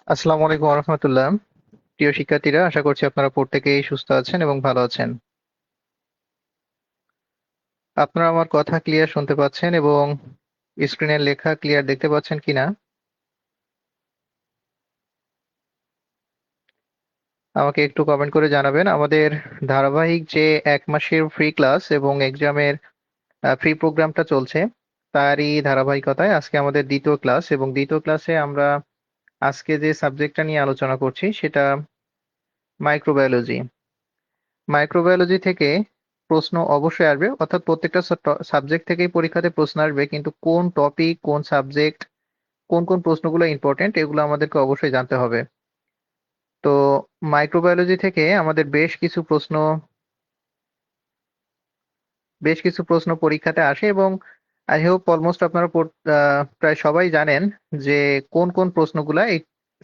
আসসালামু আলাইকুম রহমতুল্লাহ। প্রিয় শিক্ষার্থীরা, আশা করছি আপনারা প্রত্যেকেই সুস্থ আছেন এবং ভালো আছেন। আপনারা আমার কথা ক্লিয়ার শুনতে পাচ্ছেন এবং স্ক্রিনের লেখা ক্লিয়ার দেখতে পাচ্ছেন কিনা আমাকে একটু কমেন্ট করে জানাবেন। আমাদের ধারাবাহিক যে এক মাসের ফ্রি ক্লাস এবং এক্সামের ফ্রি প্রোগ্রামটা চলছে, তারই ধারাবাহিকতায় আজকে আমাদের দ্বিতীয় ক্লাস, এবং দ্বিতীয় ক্লাসে আমরা আজকে যে সাবজেক্টটা নিয়ে আলোচনা করছি সেটা মাইক্রোবায়োলজি। মাইক্রোবায়োলজি থেকে প্রশ্ন অবশ্যই আসবে, অর্থাৎ প্রত্যেকটা সাবজেক্ট থেকেই পরীক্ষাতে প্রশ্ন আসবে, কিন্তু কোন টপিক, কোন সাবজেক্ট, কোন কোন প্রশ্নগুলো ইম্পর্টেন্ট এগুলো আমাদেরকে অবশ্যই জানতে হবে। তো মাইক্রোবায়োলজি থেকে আমাদের বেশ কিছু প্রশ্ন পরীক্ষাতে আসে, এবং আই হোপ অলমোস্ট আপনারা প্রায় সবাই জানেন যে কোন কোন প্রশ্নগুলা এই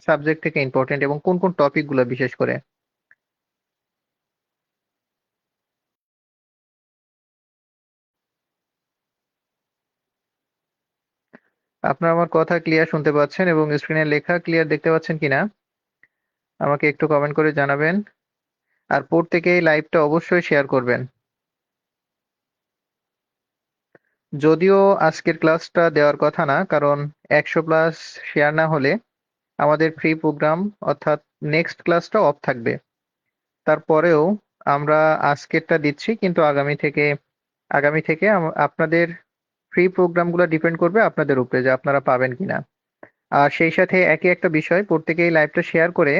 সাবজেক্ট থেকে ইম্পর্টেন্ট এবং কোন কোন টপিকগুলো বিশেষ করে। আপনারা আমার কথা ক্লিয়ার শুনতে পাচ্ছেন এবং স্ক্রিনের লেখা ক্লিয়ার দেখতে পাচ্ছেন কিনা আমাকে একটু কমেন্ট করে জানাবেন। আর প্রত্যেকেই লাইভটা অবশ্যই শেয়ার করবেন। যদিও আজকের ক্লাসটা দেওয়ার কথা না, কারণ 100+ শেয়ার না হলে আমাদের ফ্রি প্রোগ্রাম অর্থাৎ নেক্সট ক্লাসটা অফ থাকবে। তারপরেও আমরা আজকেরটা দিচ্ছি, কিন্তু আগামী থেকে আপনাদের ফ্রি প্রোগ্রামগুলো ডিপেন্ড করবে আপনাদের উপরে যে আপনারা পাবেন কিনা। আর সেই সাথে একই একটা বিষয়, প্রত্যেকেই লাইভটা শেয়ার করে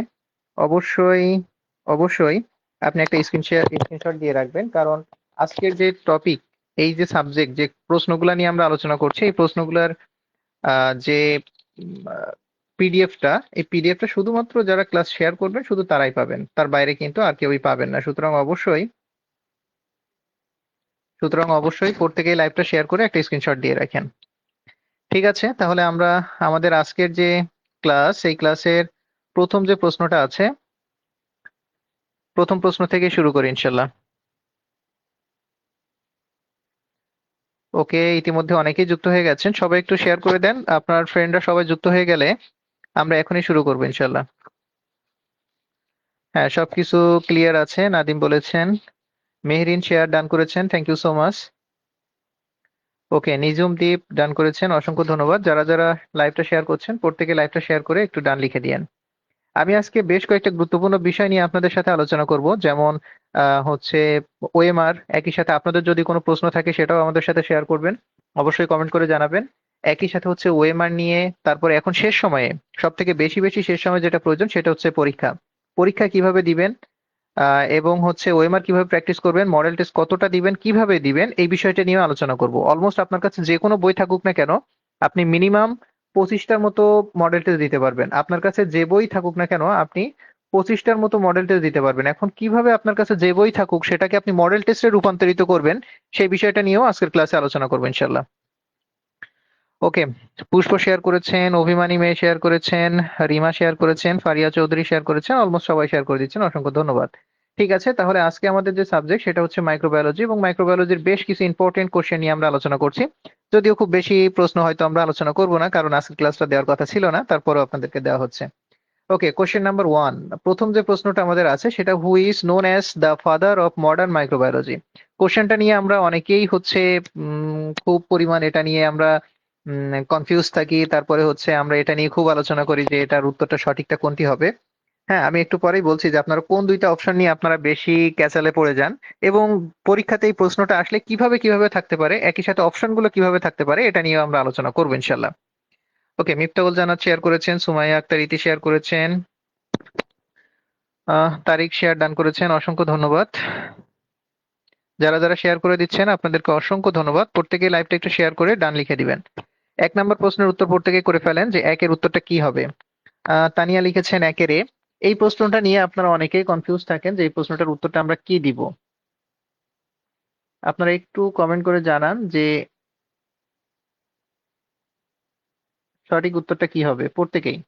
অবশ্যই অবশ্যই আপনি একটা স্ক্রিনশট দিয়ে রাখবেন, কারণ আজকের যে টপিক, এই যে সাবজেক্ট, যে প্রশ্নগুলো নিয়ে আমরা আলোচনা করছি, এই প্রশ্নগুলোর যে পিডিএফটা, এই পিডিএফটা শুধুমাত্র যারা ক্লাস শেয়ার করবেন শুধু তারাই পাবেন, তার বাইরে কিন্তু আর কেউই পাবেন না। সুতরাং অবশ্যই প্রত্যেকেই লাইভটা শেয়ার করে একটা স্ক্রিনশট দিয়ে রাখেন। ঠিক আছে, তাহলে আমরা আমাদের আজকের যে ক্লাস, এই ক্লাসের প্রথম যে প্রশ্নটা আছে, প্রথম প্রশ্ন থেকে শুরু করি ইনশাল্লাহ। ওকে, ইতিমধ্যে অনেকেই যুক্ত হয়ে গেছেন, সবাই একটু শেয়ার করে দেন। আপনার ফ্রেন্ডরা সবাই যুক্ত হয়ে গেলে আমরা এখনই শুরু করবো ইনশাল্লাহ। হ্যাঁ, সবকিছু ক্লিয়ার আছে, নাদিম বলেছেন। মেহরিন শেয়ার ডান করেছেন, থ্যাংক ইউ সো মাচ। ওকে, নিজুম দ্বীপ ডান করেছেন, অসংখ্য ধন্যবাদ। যারা যারা লাইভটা শেয়ার করছেন প্রত্যেকে লাইভটা শেয়ার করে একটু ডান লিখে দিয়েন। আমি আজকে বেশ কয়েকটা গুরুত্বপূর্ণ বিষয় নিয়ে আপনাদের সাথে আলোচনা করব, যেমন হচ্ছে ওএমআর। একই সাথে আপনাদের যদি কোনো প্রশ্ন থাকে সেটাও আমাদের সাথে শেয়ার করবেন, অবশ্যই কমেন্ট করে জানাবেন। একই সাথে হচ্ছে ওএমআর নিয়ে, তারপরে এখন শেষ সময়ে সব থেকে বেশি বেশি শেষ সময় যেটা প্রয়োজন সেটা হচ্ছে পরীক্ষা। পরীক্ষা কিভাবে দিবেন, এবং হচ্ছে ওএমআর কিভাবে প্র্যাকটিস করবেন, মডেল টেস্ট কতটা দিবেন, কিভাবে দিবেন, এই বিষয়টা নিয়ে আলোচনা করব। অলমোস্ট আপনার কাছে যে কোনো বই থাকুক না কেন, আপনি মিনিমাম 25টার মতো মডেল টেস্ট দিতে পারবেন। আপনার কাছে যে বই থাকুক না কেন আপনি 25টার মতো মডেল টেস্ট দিতে পারবেন। এখন কিভাবে আপনার কাছে যে বই থাকুক সেটাকে আপনি মডেল টেস্টে রূপান্তরিত করবেন, সেই বিষয়টা নিয়েও আজকের ক্লাসে আলোচনা করবো ইনশাল্লাহ। ওকে, পুষ্প শেয়ার করেছেন, অভিমানী মেয়ে শেয়ার করেছেন, রিমা শেয়ার করেছেন, ফারিয়া চৌধুরী শেয়ার করেছেন, অলমোস্ট সবাই শেয়ার করে দিচ্ছেন, অসংখ্য ধন্যবাদ। ঠিক আছে, তাহলে আজকে আমাদের যে সাবজেক্ট সেটা হচ্ছে মাইক্রোবায়োলজি, এবং মাইক্রোবায়োলজির বেশ কিছু ইম্পর্টেন্ট কোশ্চেন নিয়ে আমরা আলোচনা করছি। যদিও খুব বেশি প্রশ্ন হয়তো আমরা আলোচনা করব না, কারণ আজকের ক্লাসটা দেওয়ার কথা ছিল না, তারপরেও আপনাদেরকে দেওয়া হচ্ছে। ওকে, কোশ্চেন নাম্বার 1। প্রথম যে প্রশ্নটা আমাদের আছে সেটা, হু is known as the father of modern microbiology. কোশ্চেনটা নিয়ে আমরা অনেকেই হচ্ছে খুব পরিমাণ এটা নিয়ে আমরা কনফিউজ থাকি, তারপরে হচ্ছে আমরা এটা নিয়ে খুব আলোচনা করি যে এটার উত্তরটা সঠিকটা কোনটি হবে। হ্যাঁ, আমি একটু পরেই বলছি যে আপনারা কোন দুইটা অপশন নিয়ে আপনারা বেশি ক্যাচালে পড়ে যান, এবং পরীক্ষাতে এই প্রশ্নটা আসলে কিভাবে কিভাবে থাকতে পারে, একই সাথে অপশনগুলো কিভাবে থাকতে পারে, এটা নিয়ে আমরা আলোচনা করবো ইনশাল্লাহ। ওকে, মিফতাহুল জান্নাত শেয়ার করেছেন, সুমাইয়া আক্তার ইতি শেয়ার করেছেন, তারিক শেয়ার ডান করেছেন, অসংখ্য ধন্যবাদ। যারা যারা শেয়ার করে দিচ্ছেন আপনাদেরকে অসংখ্য ধন্যবাদ। প্রত্যেকে লাইভটা একটু শেয়ার করে ডান লিখে দিবেন। 1 নম্বর প্রশ্নের উত্তর প্রত্যেকে করে ফেলেন যে একের উত্তরটা কি হবে। তানিয়া লিখেছেন একের এ। এই প্রশ্নটা নিয়ে আপনারা অনেকেই কনফিউজ থাকেন যে এই প্রশ্নটার উত্তরটা আমরা কি দিব। আপনারা একটু কমেন্ট করে জানান যে সঠিক উত্তরটা কি হবে প্রত্যেকেই।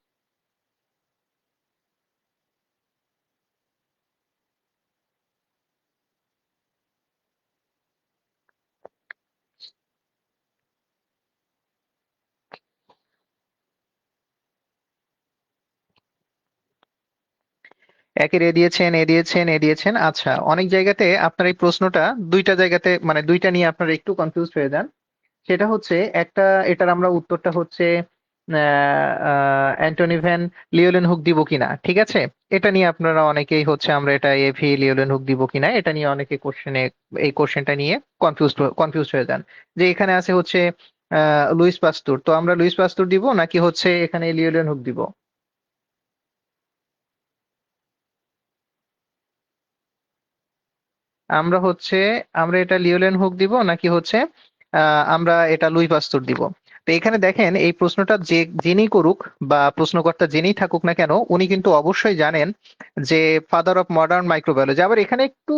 একের এ দিয়েছেন, এ দিয়েছেন, এ দিয়েছেন। আচ্ছা, অনেক জায়গাতে আপনার এই প্রশ্নটা দুইটা জায়গাতে মানে দুইটা নিয়ে আপনারা একটু কনফিউজ হয়ে যান। সেটা হচ্ছে একটা, এটার আমরা উত্তরটা হচ্ছে অ্যান্টনি ভ্যান লিওলেন হুক দিব কিনা, ঠিক আছে? এটা নিয়ে আপনারা অনেকেই হচ্ছে আমরা এটা এভি লিওলেন হুক দিব কিনা এটা নিয়ে অনেকে কোশ্চেনে এই কোশ্চেনটা নিয়ে কনফিউজ হয়ে যান। যে এখানে আছে হচ্ছে লুইস পাস্তুর, তো আমরা লুইস পাস্তুর দিব নাকি হচ্ছে এখানে লিওলেন হুক দিব? আমরা হচ্ছে আমরা এটা লিওলেন হুক দিব নাকি হচ্ছে আমরা এটা লুই পাস্তুর দিব? তো এখানে দেখেন এই প্রশ্নটা যে যিনি করুক বা প্রশ্নকর্তা যিনি থাকুক না কেন, উনি কিন্তু অবশ্যই জানেন যে ফাদার অফ মডার্ন মাইক্রোবায়োলজি। আবার এখানে একটু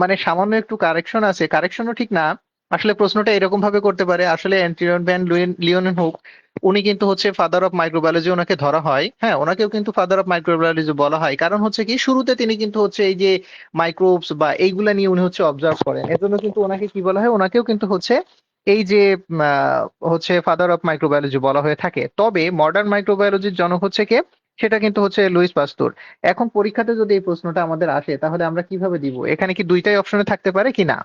মানে সামান্য একটু কারেকশন আছে, কারেকশনও ঠিক না। আসলে প্রশ্নটা এরকম ভাবে করতে পারে, আসলে অ্যান্টনি ভ্যান লিওনেন হুক উনি কিন্তু হচ্ছে ফাদার অফ মাইক্রোবায়োলজি, ওনাকে ধরা হয়, হ্যাঁ, ওনাকেও কিন্তু ফাদার অফ মাইক্রোবায়োলজি বলা হয়। কারণ হচ্ছে কি, শুরুতে তিনি কিন্তু হচ্ছে এই যে মাইক্রোবস বা এইগুলা নিয়ে উনি হচ্ছে অবজার্ভ করেন, এজন্য কিন্তু ওনাকে কি বলা হয়, ওনাকেও কিন্তু হচ্ছে এই যে হচ্ছে ফাদার অফ মাইক্রোবায়োলজি বলা হয়ে থাকে। তবে মডার্ন মাইক্রোবায়োলজির জনক হচ্ছে কে? সেটা কিন্তু হচ্ছে লুইস পাস্তুর। এখন পরীক্ষাতে যদি এই প্রশ্নটা আমাদের আসে তাহলে আমরা কিভাবে দিব? এখানে কি দুইটাই অপশনে থাকতে পারে কিনা,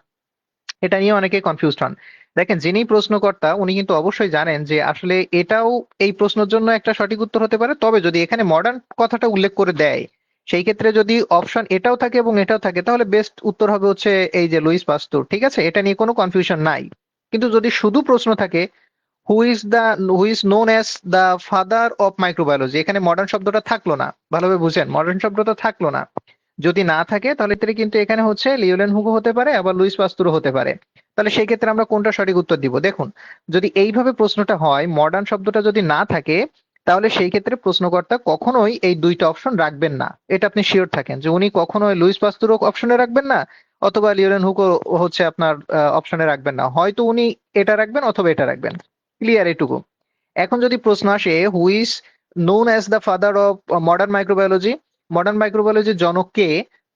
এটা নিয়ে অনেকে কনফিউজড হন। দেখেন, যিনি প্রশ্নকর্তা উনি কিন্তু অবশ্যই জানেন যে আসলে এটাও এই প্রশ্নের জন্য একটা সঠিক উত্তর হতে পারে। তবে যদি এখানে মডার্ন কথাটা উল্লেখ করে দেয়, সেই ক্ষেত্রে যদি অপশন এটাও থাকে এবং এটাও থাকে তাহলে বেস্ট উত্তর হবে হচ্ছে এই যে লুইস পাস্তুর, ঠিক আছে? এটা নিয়ে কোনো কনফিউশন নাই। কিন্তু যদি শুধু প্রশ্ন থাকে হু is known as the father of microbiology, এখানে মডার্ন শব্দটা থাকলো না, ভালোভাবে বুঝেন, মডার্ন শব্দটা থাকলো না। যদি না থাকে তাহলে কিন্তু এখানে হচ্ছে লিওলেন হুগো হতে পারে, আবার লুইস পাস্তুরও হতে পারে। তাহলে সেই ক্ষেত্রে আমরা কোনটা সঠিক উত্তর দিব? দেখুন, যদি এইভাবে প্রশ্নটা হয়, মডার্ন শব্দটা যদি না থাকে, তাহলে সেই ক্ষেত্রে প্রশ্নকর্তা কখনোই এই দুইটা অপশন রাখবেন না। এটা আপনি শিওর থাকেন যে উনি কখনোই লুইস পাস্তুরও অপশনে রাখবেন না, অথবা লিওলেন হুগো হচ্ছে আপনার অপশনে রাখবেন না। হয়তো উনি এটা রাখবেন অথবা এটা রাখবেন। ক্লিয়ার এটুকু? এখন যদি প্রশ্ন আসে who is known as the father of modern microbiology, modern মাইক্রোবায়োলজির জনক কে,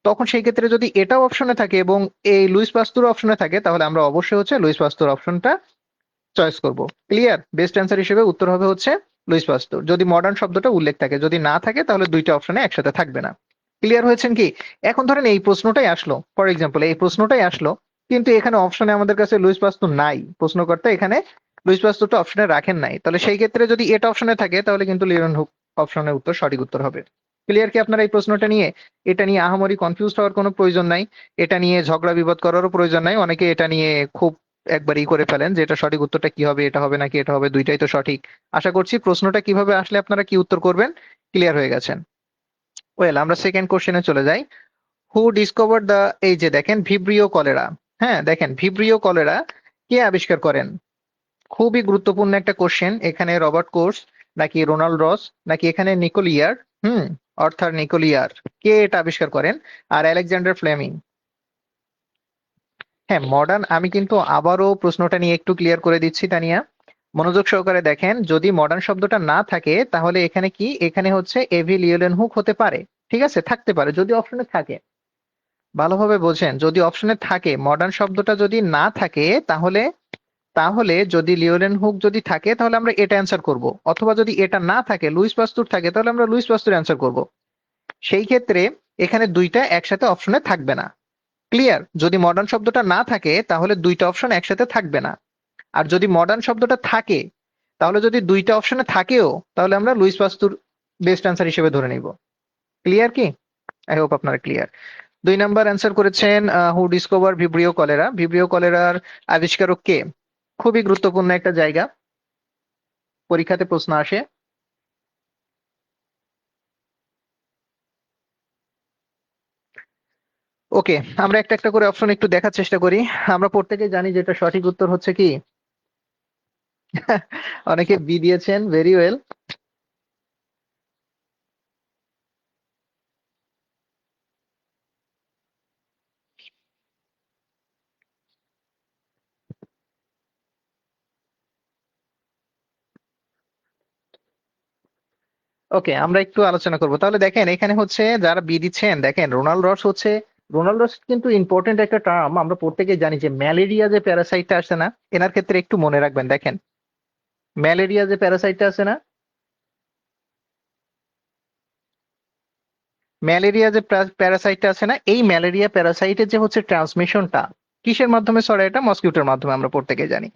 তখন সেই ক্ষেত্রে যদি এটাও অপশনে থাকে এবং এই লুইস পাস্তুর অপশনে থাকে তাহলে আমরা অবশ্যই হচ্ছে লুইস পাস্তুর অপশনটা চয়েস করব। ক্লিয়ার? বেস্ট অ্যান্সার হিসেবে উত্তর হবে হচ্ছে লুইস পাস্তুর, যদি মডার্ন শব্দটা উল্লেখ থাকে। যদি না থাকে তাহলে দুইটা অপশনে একসাথে থাকবে না। ক্লিয়ার হয়েছেন কি? এখন ধরেন এই প্রশ্নটাই আসলো, ফর এক্সাম্পল এই প্রশ্নটাই আসলো, কিন্তু এখানে অপশনে আমাদের কাছে লুইস পাস্তুর নাই, প্রশ্নকর্তা এখানে লুইস পাস্তুরটা অপশনে রাখেন নাই, তাহলে সেই ক্ষেত্রে যদি এটা অপশনে থাকে তাহলে কিন্তু লিওনেন হুক অপশনের উত্তর সঠিক উত্তর হবে। ক্লিয়ার কি আপনারা এই প্রশ্নটা নিয়ে? এটা নিয়ে আহামরি কনফিউজ হওয়ার কোনো প্রয়োজন নাই, এটা নিয়ে ঝগড়া বিবাদ করারও প্রয়োজন নাই। অনেকে এটা নিয়ে খুব একবার করে ফেলেন যে এটা সঠিক উত্তরটা কি হবে, এটা হবে নাকি এটা হবে, দুইটাই তো সঠিক। আশা করছি প্রশ্নটা কিভাবে আসলে আপনারা কি উত্তর করবেন ক্লিয়ার হয়ে গেছেন। ওয়েল, আমরা সেকেন্ড কোশ্চেনে চলে যাই। হু ডিসকভার দ্য, এই যে দেখেন ভিব্রিও কলেরা, হ্যাঁ দেখেন ভিব্রিও কলেরা কে আবিষ্কার করেন? খুবই গুরুত্বপূর্ণ একটা কোশ্চেন। এখানে রবার্ট কোর্স নাকি রোনাল্ড রস নাকি এখানে নিকোলিয়ার, হুম, অর্থাৎ নিকোলিয়ার কে এটা আবিষ্কার করেন? আর আলেকজান্ডার ফ্লেমিং। হ্যাঁ, মডার্ন, আমি কিন্তু আবারও প্রশ্নটা নিয়ে একটু ক্লিয়ার করে দিচ্ছি তানিয়া, মনোযোগ সহকারে দেখেন। যদি মডার্ন শব্দটা না থাকে তাহলে এখানে কি, এখানে হচ্ছে এভি লিওলেন হুক হতে পারে, ঠিক আছে, থাকতে পারে যদি অপশনে থাকে। ভালোভাবে বোঝেন, যদি অপশনে থাকে, মডার্ন শব্দটা যদি না থাকে তাহলে, যদি লিওলেন হুক যদি থাকে তাহলে আমরা এটা অ্যান্সার করব, অথবা যদি এটা না থাকে লুইস পাস্তুর থাকে তাহলে আমরা লুইস পাস্তুর অ্যান্সার করব। সেই ক্ষেত্রে এখানে দুইটা একসাথে অপশনে থাকবে না। ক্লিয়ার? যদি মডার্ন শব্দটা না থাকে তাহলে দুইটা অপশন একসাথে থাকবে না। আর যদি মডার্ন শব্দটা থাকে, তাহলে যদি দুইটা অপশনে থাকেও তাহলে আমরা লুইস পাস্তুর বেস্ট অ্যান্সার হিসেবে ধরে নিব। ক্লিয়ার কি? আই হোপ আপনারা ক্লিয়ার। 2 নাম্বার অ্যান্সার করেছেন হু ডিসকভার ভিব্রিও কলেরা। ভিব্রিও কলেরার আবিষ্কারক কে? খুবই গুরুত্বপূর্ণ একটা জায়গা, পরীক্ষাতে প্রশ্ন আসে। ওকে, আমরা একটা একটা করে অপশন একটু দেখার চেষ্টা করি। আমরা প্রত্যেকেই জানি যেটা সঠিক উত্তর হচ্ছে কি অনেকে বি দিয়েছেন, ভেরি ওয়েল। ওকে, আমরা একটু আলোচনা করবো তাহলে। দেখেন এখানে হচ্ছে যারা বি দিচ্ছেন, দেখেন রোনাল্ড রস হচ্ছে, রোনাল্ড রস কিন্তু ইম্পর্টেন্ট একটা টার্ম, আমরা প্রত্যেকেই জানি যে ম্যালেরিয়া যে প্যারাসাইটটা আসে না, এনার ক্ষেত্রে একটু মনে রাখবেন। দেখেন ম্যালেরিয়া যে প্যারাসাইটটা আছে না, ম্যালেরিয়া যে প্যারাসাইটটা আছে না, এই ম্যালেরিয়া প্যারাসাইটের যে হচ্ছে ট্রান্সমিশনটা কিসের মাধ্যমে ছড়ায়? এটা মসকিউটোর মাধ্যমে, আমরা প্রত্যেকে জানি।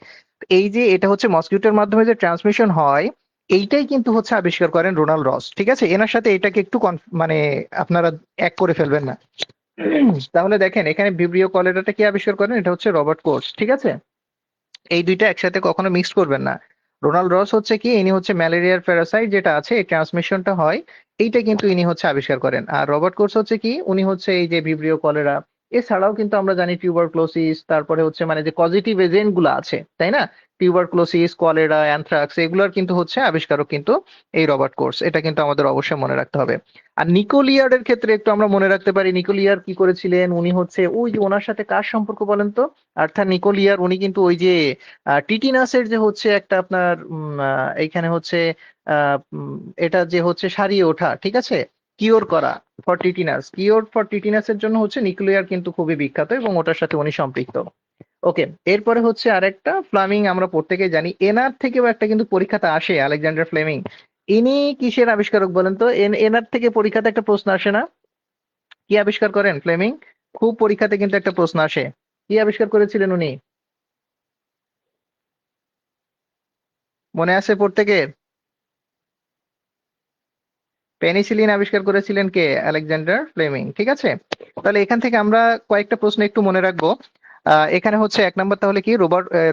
এই যে এটা হচ্ছে মসকিউটোর মাধ্যমে যে ট্রান্সমিশন হয়, এইটাই কিন্তু হচ্ছে আবিষ্কার করেন রোনাল্ড রস। ঠিক আছে, এনার সাথে এটাকে একটু মানে আপনারা এক করে ফেলবেন না। তাহলে দেখেন এখানে ভিব্রিও কলেরাটা কি আবিষ্কার করেন? এটা হচ্ছে রবার্ট কোর্স। ঠিক আছে, এই দুইটা একসাথে কখনো মিক্সড করবেন না। রোনাল্ড রস হচ্ছে কি, ইনি হচ্ছে ম্যালেরিয়ার প্যারাসাইট যেটা আছে, এই ট্রান্সমিশনটা হয়, এইটা কিন্তু ইনি হচ্ছে আবিষ্কার করেন। আর রবার্ট কোর্স হচ্ছে কি, উনি হচ্ছে এই যে ভিব্রিও কলেরা, এছাড়াও কিন্তু আমরা জানি টিউবারক্লোসিস, তারপরে হচ্ছে মানে যে পজিটিভ এজেন্ট গুলো আছে, তাই না? টিউবারক্লোসিস, কলেরা, অ্যানথ্রাক্স, এগুলোর কিন্তু হচ্ছে আবিষ্কারক কিন্তু এই রবার্ট কোর্স। এটা কিন্তু আমাদের অবশ্যই মনে রাখতে হবে। আর নিকোলিয়ার্ডের ক্ষেত্রে একটু আমরা মনে রাখতে পারি, নিকোলিয়ার কি করেছিলেন? উনি হচ্ছে ওই যে ওনার সাথে কার সম্পর্ক বলেন তো? অর্থাৎ নিকোলিয়ার উনি কিন্তু ওই যে টিটিনাসের যে হচ্ছে একটা আপনার এইখানে হচ্ছে আহ, উম, এটা যে হচ্ছে সারিয়ে ওঠা, ঠিক আছে, কিওর করা ফর টিটিনাস, কিওর ফর টিটিনাসের জন্য হচ্ছে নিউক্লিয়ার কিন্তু খুবই বিখ্যাত এবং ওটার সাথে উনি সম্পৃক্ত। ওকে, এরপরে হচ্ছে আরেকটা ফ্লেমিং, আমরা প্রত্যেকেই জানি, এনার থেকেও একটা কিন্তু পরীক্ষাতে আসে, আলেকজান্ডার ফ্লেমিং। ইনি কিসের আবিষ্কারক বলেন তো? এনার থেকে পরীক্ষাতে একটা প্রশ্ন আসে না? কি আবিষ্কার করেন ফ্লেমিং? খুব পরীক্ষাতে কিন্তু একটা প্রশ্ন আসে, কি আবিষ্কার করেছিলেন উনি? মনে আছে প্রত্যেকের? পেনিসিলিন আবিষ্কার করেছিলেন কে? Alexander Fleming. ঠিক আছে, তাহলে এখান থেকে আমরা কয়েকটা প্রশ্ন একটু মনে রাখবো। এখানে হচ্ছে এক নাম্বার তাহলে কি,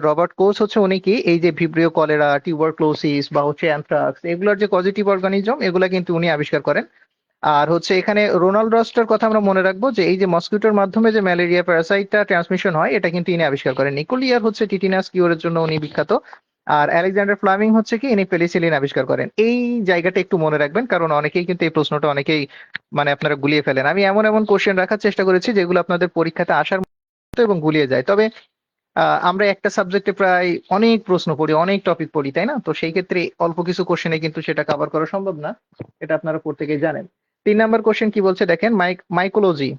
রবার্ট কোচ হচ্ছে উনি কি এই যে ভিব্রিও কলেরা, টিউবারক্লোসিস বা হচ্ছে অ্যানথ্রাক্স, এগুলোর যে পজিটিভ অর্গানিজম, এগুলা কিন্তু উনি আবিষ্কার করেন। আর হচ্ছে এখানে রোনাল্ড রস্টার কথা আমরা মনে রাখবো, যে এই যে মসকিউটোর মাধ্যমে যে ম্যালেরিয়া প্যারাসাইটটা ট্রান্সমিশন হয়, এটা কিন্তু ইনি আবিষ্কার করেন। নিকোলিয়ার হচ্ছে টিটিনাস কিওরের জন্য উনি বিখ্যাত। আর আলেকজান্ডার ফ্লামিং হচ্ছে কি, ইনি পেনিসিলিন আবিষ্কার করেন। এই জায়গাটা একটু মনে রাখবেন, কারণ অনেকেই কিন্তু এই প্রশ্নটা অনেকেই মানে আপনারা গুলিয়ে ফেলেন। আমি এমন এমন কোশ্চেন রাখার চেষ্টা করেছি যেগুলো আপনাদের পরীক্ষাতে আসার মতো এবং গুলিয়ে যায়। তবে আমরা একটা সাবজেক্টে প্রায় অনেক প্রশ্ন পড়ি, অনেক টপিক পড়ি, তাই না? তো সেই ক্ষেত্রে অল্প কিছু কোশ্চেনে কিন্তু সেটা কভার করা সম্ভব না, এটা আপনারা প্রত্যেকেই জানেন। 3 নাম্বার কোশ্চেন কি বলছে দেখেন, mycology.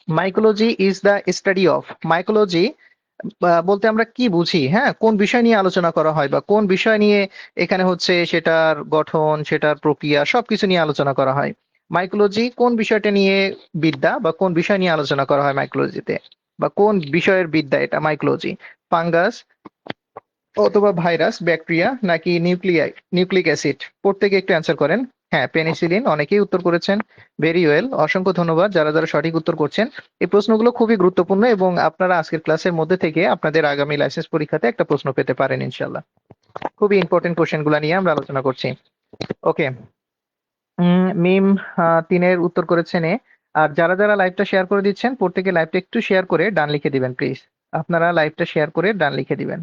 Mycology is the study of, mycology বলতে আমরা কি বুঝি? হ্যাঁ, কোন বিষয় নিয়ে আলোচনা করা হয় বা কোন বিষয় নিয়ে এখানে হচ্ছে সেটার গঠন, সেটার প্রক্রিয়া, সবকিছু নিয়ে আলোচনা করা হয়। মাইকোলজি কোন বিষয়টা নিয়ে বিদ্যা বা কোন বিষয় নিয়ে আলোচনা করা হয় মাইকোলজিতে, বা কোন বিষয়ের বিদ্যা এটা মাইকোলজি? ফাঙ্গাস অথবা ভাইরাস, ব্যাকটেরিয়া, নাকি নিউক্লিক অ্যাসিড? প্রত্যেকে একটু অ্যান্সার করেন। হ্যাঁ, পেনিসিলিন, অনেকেই উত্তর করেছেন। ভেরি ওয়েল, অসংখ্য ধন্যবাদ যারা যারা সঠিক উত্তর করছেন। এই প্রশ্নগুলো খুবই গুরুত্বপূর্ণ এবং আপনারা আজকের ক্লাসের মধ্যে থেকে আপনাদের আগামী লাইসেন্স পরীক্ষাতে একটা প্রশ্ন পেতে পারেন ইনশাল্লাহ। খুবই ইম্পর্টেন্ট কোশ্চেন গুলা নিয়ে আমরা আলোচনা করছি। ওকে, মিম 3-এর উত্তর করেছেন এ। আর যারা যারা লাইভটা শেয়ার করে দিচ্ছেন, প্রত্যেকে লাইভটা একটু শেয়ার করে ডান লিখে দিবেন প্লিজ। আপনারা লাইভটা শেয়ার করে ডান লিখে দিবেন।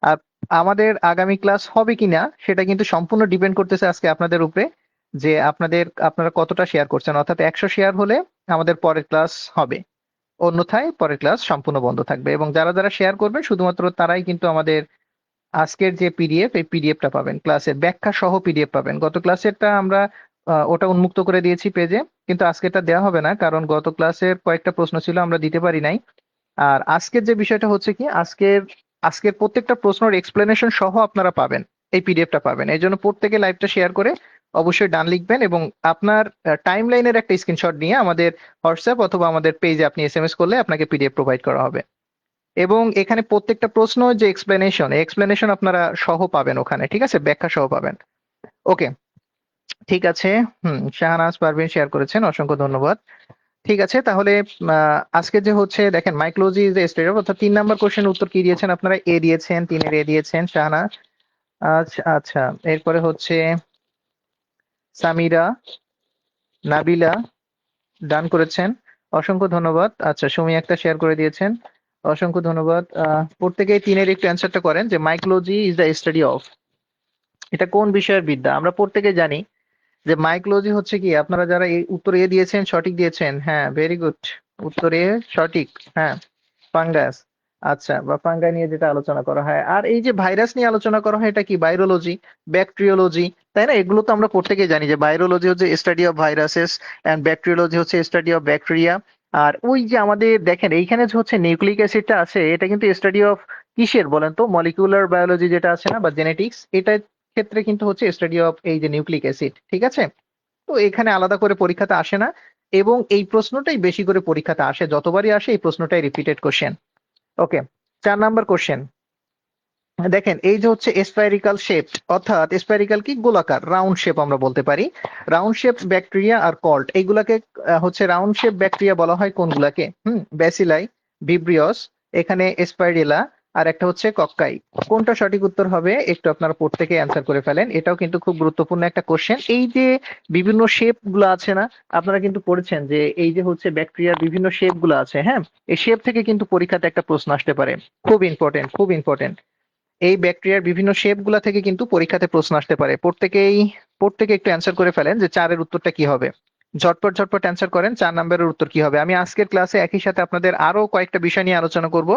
আর আমাদের আগামী ক্লাস হবে কিনা সেটা কিন্তু সম্পূর্ণ ডিপেন্ড করতেছে আজকে আপনাদের উপরে, যে আপনারা কতটা শেয়ার করছেন। অর্থাৎ 100 শেয়ার হলে আমাদের পরের ক্লাস হবে, অন্যথায় পরের ক্লাস সম্পূর্ণ বন্ধ থাকবে। এবং যারা যারা শেয়ার করবেন শুধুমাত্র তারাই কিন্তু আমাদের আজকের যে পিডিএফ, এই পিডিএফটা পাবেন, ক্লাসের ব্যাখ্যা সহ পিডিএফ পাবেন। গত ক্লাসেরটা আমরা ওটা উন্মুক্ত করে দিয়েছি পেজে, কিন্তু আজকেরটা দেওয়া হবে না, কারণ গত ক্লাসের কয়েকটা প্রশ্ন ছিল আমরা দিতে পারি নাই। আর আজকের যে বিষয়টা হচ্ছে কি, আজকের আজকের প্রত্যেকটা প্রশ্নের এক্সপ্লেনেশন সহ আপনারা পাবেন, এই পিডিএফটা পাবেন। এই জন্য প্রত্যেকে লাইভটা শেয়ার করে অবশ্যই ডান লিখবেন এবং আপনার টাইম লাইনের একটা স্ক্রিনশট নিয়ে আমাদের হোয়াটসঅ্যাপ অথবা আমাদের পেজে আপনি এসএমএস করলে আপনাকে পিডিএফ প্রোভাইড করা হবে। এবং এখানে প্রত্যেকটা প্রশ্ন যে এক্সপ্লেনেশন আপনারা সহ পাবেন ওখানে, ঠিক আছে, ব্যাখ্যা সহ পাবেন। ওকে, ঠিক আছে। শাহনাজ পারভিন শেয়ার করেছেন, অসংখ্য ধন্যবাদ। ঠিক আছে, তাহলে আজকে যে হচ্ছে দেখেন মাইকোলজি যে স্টেজ, অর্থাৎ 3 নাম্বার কোশ্চেন উত্তর কি দিয়েছেন আপনারা? এ দিয়েছেন, 3-এর এ দিয়েছেন শাহানা। আচ্ছা আচ্ছা, এরপরে হচ্ছে সামিরা, নাবিলা ডান করেছেন, অসংখ্য ধন্যবাদ। আচ্ছা, সুমি একটা শেয়ার করে দিয়েছেন, অসংখ্য ধন্যবাদ। প্রত্যেকেই 3-এর একটু অ্যান্সারটা করেন, যে mycology is the study of, এটা কোন বিষয়ের বিদ্যা? আমরা প্রত্যেকে জানি যে মাইকোলজি হচ্ছে কি, আপনারা যারা এই উত্তর এ দিয়েছেন সঠিক দিয়েছেন, হ্যাঁ ভেরি গুড, উত্তর এ সঠিক। হ্যাঁ, ফাঙ্গাস, আচ্ছা, বা ফাঙ্গাই নিয়ে যেটা আলোচনা করা হয়। আর এই যে ভাইরাস নিয়ে আলোচনা করা হয়, এটা কি ভাইরোলজি, ব্যাকটেরিওলজি, তাই না? এগুলো তো আমরা প্রত্যেকেই জানি যে ভাইরোলজি হচ্ছে study of viruses and bacteriology হচ্ছে স্টাডি অফ ব্যাকটেরিয়া। আর ওই যে আমাদের দেখেন এইখানে যে হচ্ছে নিউক্লিক অ্যাসিডটা আছে, এটা কিন্তু স্টাডি অফ কিসের বলেন তো? মলিকুলার বায়োলজি যেটা আছে না, বা জেনেটিক্স, এটা ক্ষেত্রে কিন্তু হচ্ছে স্টাডি অফ এই যে নিউক্লিক অ্যাসিড। ঠিক আছে, তো এখানে আলাদা করে পরীক্ষাতে আসে না, এবং এই প্রশ্নটাই বেশি করে পরীক্ষাতে আসে, যতবারই আসে এই প্রশ্নটাই রিপিটেড কোশ্চেন। ওকে, 4 নাম্বার কোশ্চেন। দেখেন এই যে হচ্ছে স্পাইরিক্যাল শেপ, অর্থাৎ স্পাইরিক্যাল কি, গোলাকার, রাউন্ড শেপ আমরা বলতে পারি। রাউন্ড শেপ ব্যাকটেরিয়া আর কল্ট, এইগুলাকে হচ্ছে রাউন্ড শেপ ব্যাকটেরিয়া বলা হয় কোনগুলাকে? ব্যাসিলাই, ভিব্রিয়স, এখানে স্পাইরেলা, আর একটা হচ্ছে কক্কাই। কোনটা সঠিক উত্তর হবে একটু আপনারা প্রত্যেকে অ্যান্সার করে ফেলেন, এটাও কিন্তু খুব গুরুত্বপূর্ণ একটা কোশ্চেন। এই যে বিভিন্ন শেপ গুলো আছে না, আপনারা কিন্তু পড়েছেন যে এই যে হচ্ছে ব্যাকটেরিয়ার বিভিন্ন শেপ গুলো আছে, হ্যাঁ, এই শেপ থেকে কিন্তু পরীক্ষাতে একটা প্রশ্ন আসতে পারে। খুব ইম্পর্টেন্ট, খুব ইম্পর্টেন্ট। এই ব্যাকটেরিয়ার বিভিন্ন শেপ গুলা থেকে কিন্তু পরীক্ষাতে প্রশ্ন আসতে পারে। প্রত্যেকে একটু অ্যান্সার করে ফেলেন যে 4-এর উত্তরটা কি হবে। ঝটপট ঝটপট অ্যান্সার করেন, 4 নম্বরের উত্তর কি হবে। আমি আজকের ক্লাসে একই সাথে আপনাদের আরো কয়েকটা বিষয় নিয়ে আলোচনা করব।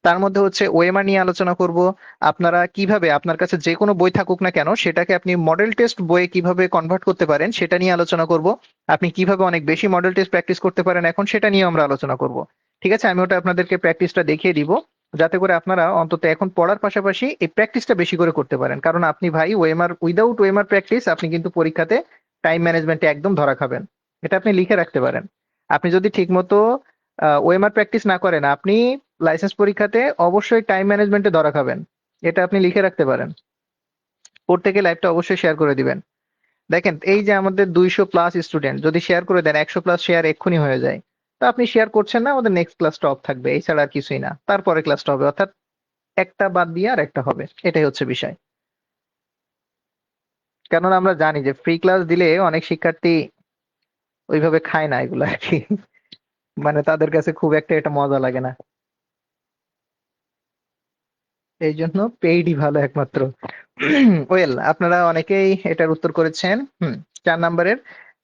তার মধ্যে হচ্ছে ওএমআর নিয়ে আলোচনা করব। আপনারা কিভাবে, আপনার কাছে যে কোনো বই থাকুক না কেন, সেটাকে আপনি মডেল টেস্ট বইয়ে কিভাবে কনভার্ট করতে পারেন সেটা নিয়ে আলোচনা করব। আপনি কিভাবে অনেক বেশি মডেল টেস্ট প্র্যাকটিস করতে পারেন এখন, সেটা নিয়ে আমরা আলোচনা করব। ঠিক আছে, আমি ওটা আপনাদেরকে প্র্যাকটিসটা দেখিয়ে দিব, যাতে করে আপনারা অন্তত এখন পড়ার পাশাপাশি এই প্র্যাকটিসটা বেশি করে করতে পারেন। কারণ আপনি ভাই ওএমআর, উইদাউট ওএমআর প্র্যাকটিস আপনি কিন্তু পরীক্ষাতে টাইম ম্যানেজমেন্টে একদম ধরা খাবেন। এটা আপনি লিখে রাখতে পারেন। আপনি যদি ঠিকমতো ওএমআর প্র্যাকটিস না করেন, আপনি লাইসেন্স পরীক্ষাতে অবশ্যই টাইম ম্যানেজমেন্টে ধরা খাবেন। এটা আপনি লিখে রাখতে পারেন। প্রত্যেকে লাইভটা অবশ্যই শেয়ার করে দিবেন। দেখেন এই যে আমাদের 200+ স্টুডেন্ট, যদি শেয়ার করে দেন 100+ শেয়ার এক্ষুনি হয়ে যায়। তো আপনি শেয়ার করছেন না, আমাদের নেক্সট ক্লাসটা অফ থাকবে, এছাড়া আর কিছুই না। তারপরে ক্লাসটা হবে, অর্থাৎ একটা বাদ দিয়ে আর একটা হবে, এটাই হচ্ছে বিষয়। কেননা আমরা জানি যে ফ্রি ক্লাস দিলে অনেক শিক্ষার্থী ওইভাবে খায় না এগুলো আর কি, মানে তাদের কাছে খুব একটা এটা মজা লাগে না। এই জন্য পেইডই ভালো একমাত্র। ওয়েল, আপনারা অনেকেই এটার উত্তর করেছেন। 4 নম্বরের।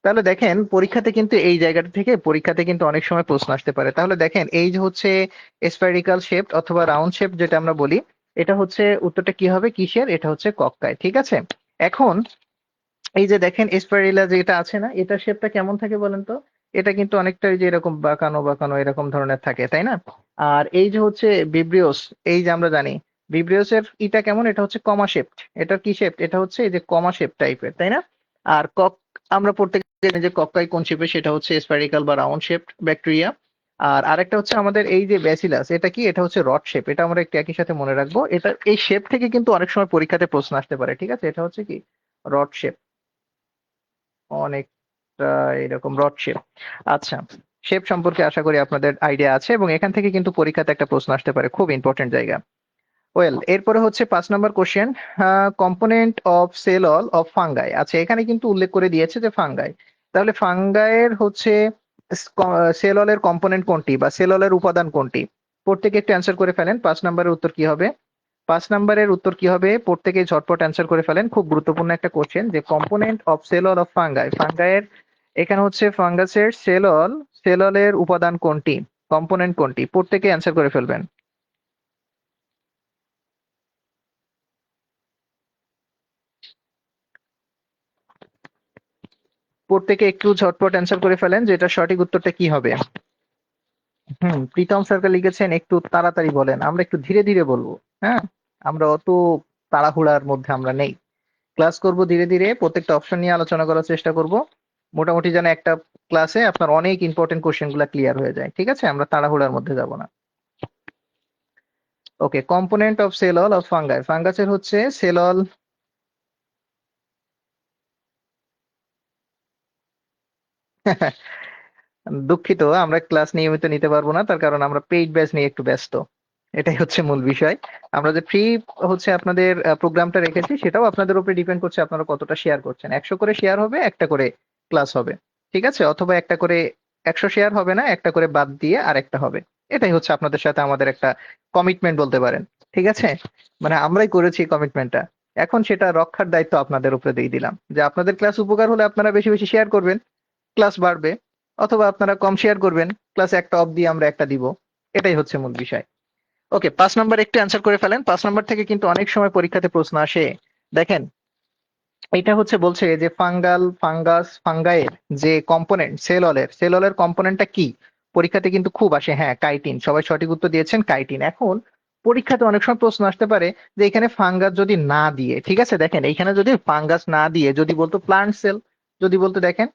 তাহলে দেখেন পরীক্ষাতে কিন্তু এই জায়গাটা থেকে পরীক্ষাতে কিন্তু অনেক সময় প্রশ্ন আসতে পারে। তাহলে দেখেন এই যে হচ্ছে স্ফেরিক্যাল শেপ অথবা রাউন্ড শেপ যেটা আমরা বলি, এটা হচ্ছে উত্তরটা কি হবে, কিসের? এটা হচ্ছে কক্কায়। ঠিক আছে, এখন এই যে দেখেন স্পাইরেলা যেটা আছে না, এটা শেপটা কেমন থাকে বলেন তো? এটা কিন্তু অনেকটা ওই যে এরকম বাঁকানো বাঁকানো এরকম ধরনের থাকে, তাই না? আর এই যে হচ্ছে ভিব্রিওস, এই যে আমরা জানি ভিব্রিওস এর ইটা কেমন, এটা হচ্ছে কমা শেপড। এটা কি শেপ? এটা হচ্ছে এই যে কমা শেপ টাইপের, তাই না? আর কক, আমরা প্রত্যেকে জানি যে কক্কাই কোন শেপে, সেটা হচ্ছে স্পাইরিক্যাল বা রাউন্ড শেপড ব্যাকটেরিয়া। আর আরেকটা হচ্ছে আমাদের এই যে ব্যাসিলাস, এটা কি? এটা হচ্ছে রড শেপ। এটা আমরা একটু একই সাথে মনে রাখবো, এটা এই শেপ থেকে কিন্তু অনেক সময় পরীক্ষাতে প্রশ্ন আসতে পারে। ঠিক আছে, এটা হচ্ছে কি, রড শেপ, অনেকটা এরকম রড শেপ। আচ্ছা, শেপ সম্পর্কে আশা করি আপনাদের আইডিয়া আছে, এবং এখান থেকে কিন্তু পরীক্ষাতে একটা প্রশ্ন আসতে পারে, খুব ইম্পর্টেন্ট জায়গা। ওয়েল, এরপরে হচ্ছে 5 নম্বর question, component of cell wall of fungi. আচ্ছা, এখানে কিন্তু উল্লেখ করে দিয়েছে যে ফাঙ্গাই। তাহলে ফাঙ্গাইয়ের হচ্ছে সেল অলের কম্পোনেন্ট কোনটি বা সেল অলের উপাদান কোনটি? প্রত্যেকে একটু অ্যান্সার করে ফেলেন, 5 নম্বরের উত্তর কি হবে? 5 নম্বরের উত্তর কি হবে? প্রত্যেকে ঝটপট অ্যান্সার করে ফেলেন, খুব গুরুত্বপূর্ণ একটা কোশ্চেন, যে component of cell wall of fungi. ফাঙ্গাইয়ের এখানে হচ্ছে ফাঙ্গাসের সেল অলের উপাদান কোনটি, কম্পোনেন্ট কোনটি? প্রত্যেকে অ্যান্সার করে ফেলবেন। প্রত্যেকে একটু ঝটপট অ্যান্সার করে ফেলেন যে এটা সঠিক উত্তরটা কি হবে। প্রীতম সরকার লিখেছেন একটু তাড়াতাড়ি বলেন, আমরা একটু ধীরে ধীরে বলবো। হ্যাঁ, আমরা অত তাড়াহুড়ার মধ্যে আমরা নেই। ক্লাস করব ধীরে ধীরে, প্রত্যেকটা অপশন নিয়ে আলোচনা করার চেষ্টা করব, মোটামুটি যেন একটা ক্লাসে আপনার অনেক ইম্পর্টেন্ট কোশ্চেন গুলা ক্লিয়ার হয়ে যায়। ঠিক আছে, আমরা তাড়াহুড়ার মধ্যে যাব না। Okay, component of cell wall of fungi, ফাঙ্গাসের হচ্ছে সেল অল। দুঃখিত, আমরা ক্লাস নিয়মিত নিতে পারবো না, তার কারণ আমরা পেইড ব্যাচ নিয়ে একটু ব্যস্ত। এটাই হচ্ছে মূল বিষয়। আমরা যে ফ্রি হচ্ছে আপনাদের প্রোগ্রামটা রেখেছি, সেটাও আপনাদের উপরে ডিপেন্ড করছে আপনারা কতটা শেয়ার করছেন। 100 করে শেয়ার হবে, একটা করে ক্লাস হবে। ঠিক আছে, অথবা একটা করে, 100 শেয়ার হবে না, একটা করে বাদ দিয়ে আর একটা হবে। এটাই হচ্ছে আপনাদের সাথে আমাদের একটা কমিটমেন্ট বলতে পারেন। ঠিক আছে, মানে আমরাই করেছি কমিটমেন্টটা। এখন সেটা রক্ষার দায়িত্ব আপনাদের উপরে দিয়ে দিলাম, যে আপনাদের ক্লাস উপকার হলে আপনারা বেশি বেশি শেয়ার করবেন, ক্লাস বাড়বে। অথবা আপনারা কম শেয়ার করবেন, ক্লাস একটা অফ দিয়ে আমরা একটা দিব। এটাই হচ্ছে মূল বিষয়। ওকে, 5 নম্বর একটু অ্যান্সার করে ফেলেন, 5 নম্বর থেকে কিন্তু অনেক সময় পরীক্ষাতে প্রশ্ন আসে। দেখেন এটা হচ্ছে বলছে যে ফাঙ্গাইয়ের যে কম্পোনেন্ট সেল অলের কম্পোনেন্টটা কি? পরীক্ষাতে কিন্তু খুব আসে, হ্যাঁ, কাইটিন। সবাই সঠিক উত্তর দিয়েছেন, কাইটিন। এখন পরীক্ষাতে অনেক সময় প্রশ্ন আসতে পারে যে এখানে ফাঙ্গাস যদি না দিয়ে, ঠিক আছে, দেখেন এইখানে যদি ফাঙ্গাস না দিয়ে যদি বলতো প্লান্ট সেল, যদি বলতে দেখেন,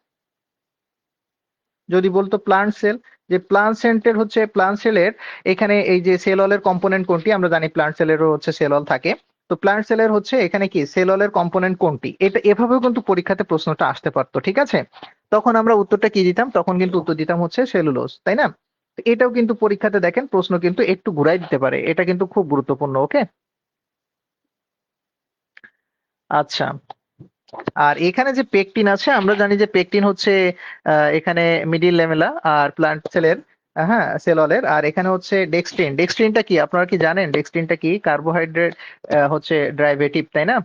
যদি বলতো প্লান্ট সেল, যে প্লান্ট সেলের হচ্ছে প্লান্ট সেলের এখানে এই যে সেল অলের কম্পোনেন্ট কোনটি, আমরা জানি প্লান্ট সেলেরও হচ্ছে সেল অল থাকে। তো প্লান্ট সেলের হচ্ছে এখানে কি সেল অলের কম্পোনেন্ট কোনটি, এটা এভাবেও কিন্তু পরীক্ষাতে প্রশ্নটা আসতে পারতো, ঠিক আছে। তখন আমরা উত্তরটা কি দিতাম, তখন কিন্তু উত্তর দিতাম হচ্ছে সেলুলোজ, তাই না। তো এটাও কিন্তু পরীক্ষাতে দেখেন প্রশ্ন কিন্তু একটু ঘুরাই দিতে পারে, এটা কিন্তু খুব গুরুত্বপূর্ণ। ওকে, আচ্ছা। আর এখানে যে পেকটিন আছে, আমরা জানি যে পেকটিন হচ্ছে এখানে মিডিল ল্যামেলা আর প্লান্ট সেলের, হ্যাঁ সেললের। আর এখানে হচ্ছে ডেক্সট্রিন, ডেক্সট্রিনটা কি আপনারা কি জানেন, ডেক্সট্রিনটা কি কার্বোহাইড্রেট হচ্ছে ডেরাইভেটিভ, তাই না।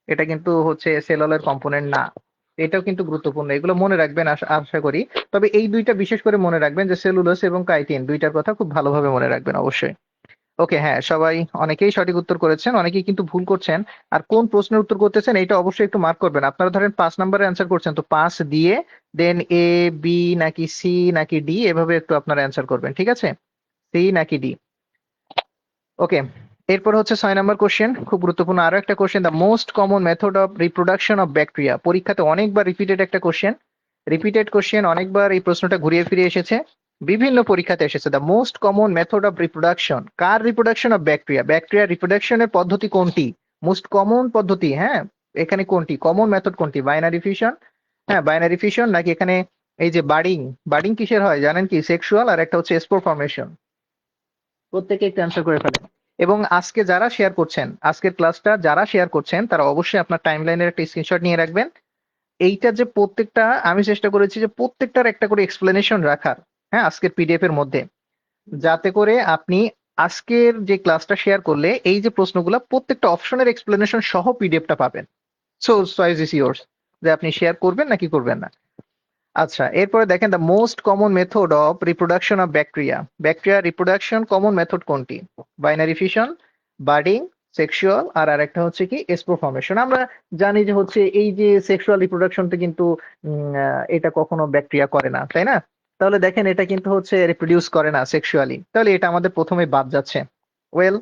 এটা কিন্তু হচ্ছে সেললের কম্পোনেন্ট না। এটাও কিন্তু গুরুত্বপূর্ণ, এগুলো মনে রাখবেন আশা করি। তবে এই দুইটা বিশেষ করে মনে রাখবেন, যে সেলুলোজ এবং কাইটিন দুইটার কথা খুব ভালোভাবে মনে রাখবেন অবশ্যই। ওকে, হ্যাঁ সবাই অনেকেই সঠিক উত্তর করেছেন, অনেকেই কিন্তু ভুল করছেন। আর কোন প্রশ্নের উত্তর করতেছেন এটা অবশ্যই একটু মার্ক করবেন। আপনারা ধরেন 5 নম্বরে অ্যান্সার করছেন, তো 5 দিয়ে দেন এ, বি নাকি সি নাকি ডি, এভাবে একটু আপনারা অ্যান্সার করবেন, ঠিক আছে। সি নাকি ডি। ওকে, এরপর হচ্ছে 6 নম্বর কোশ্চেন, খুব গুরুত্বপূর্ণ আরো একটা question, the most common method of reproduction of bacteria. পরীক্ষাতে অনেকবার রিপিটেড একটা কোশ্চেন, রিপিটেড কোশ্চেন, অনেকবার এই প্রশ্নটা ঘুরিয়ে ফিরে এসেছে, বিভিন্ন পরীক্ষাতে এসেছে। The most common method of reproduction, কার রিপ্রোডাকশন অফ ব্যাকটেরিয়া, ব্যাকটেরিয়া রিপ্রোডাকশনের পদ্ধতি কোনটি, মোস্ট কমন পদ্ধতি, হ্যাঁ এখানে কোনটি কমন মেথড, কোনটি বাইনারি ফিশন, হ্যাঁ বাইনারি ফিশন, নাকি এখানে এই যে বাডিং, বাডিং কিসের হয় জানেন কি, সেক্সুয়াল, আর একটা হচ্ছে স্পোর ফর্মেশন। প্রত্যেকে একটু অ্যান্সার করে ফেলেন। এবং আজকে যারা শেয়ার করছেন, আজকের ক্লাসটা যারা শেয়ার করছেন, তারা অবশ্যই আপনার টাইম লাইনের একটা স্ক্রিনশট নিয়ে রাখবেন। এইটা যে প্রত্যেকটা, আমি চেষ্টা করেছি যে প্রত্যেকটার একটা করে এক্সপ্লেনেশন রাখার, হ্যাঁ আজকের পিডিএফ এর মধ্যে, যাতে করে আপনি আজকের যে ক্লাসটা শেয়ার করলে এই যে প্রশ্নগুলো প্রত্যেকটা অপশনের এক্সপ্লেনেশন সহ পিডিএফটা পাবেন। সো চয়েস ইজ ইয়োর্স, যে আপনি শেয়ার করবেন নাকি করবেন না। আচ্ছা, এরপরে দেখেন the most common method of reproduction of bacteria, bacteria reproduction common method কোনটি, বাইনারি ফিশন, বার্ডিং, সেক্সুয়াল, আর আরেকটা হচ্ছে কি স্পোর ফর্মেশন। আমরা জানি যে হচ্ছে এই যে সেক্সুয়াল রিপ্রোডাকশনটা কিন্তু এটা কখনো ব্যাকটেরিয়া করে না, তাই না। তাহলে দেখেন এটা কিন্তু হচ্ছে রিপ্রোডিউস করে না সেক্সুয়ালি, তাহলে এটা আমাদের প্রথমে বাদ যাচ্ছে। ওয়েল,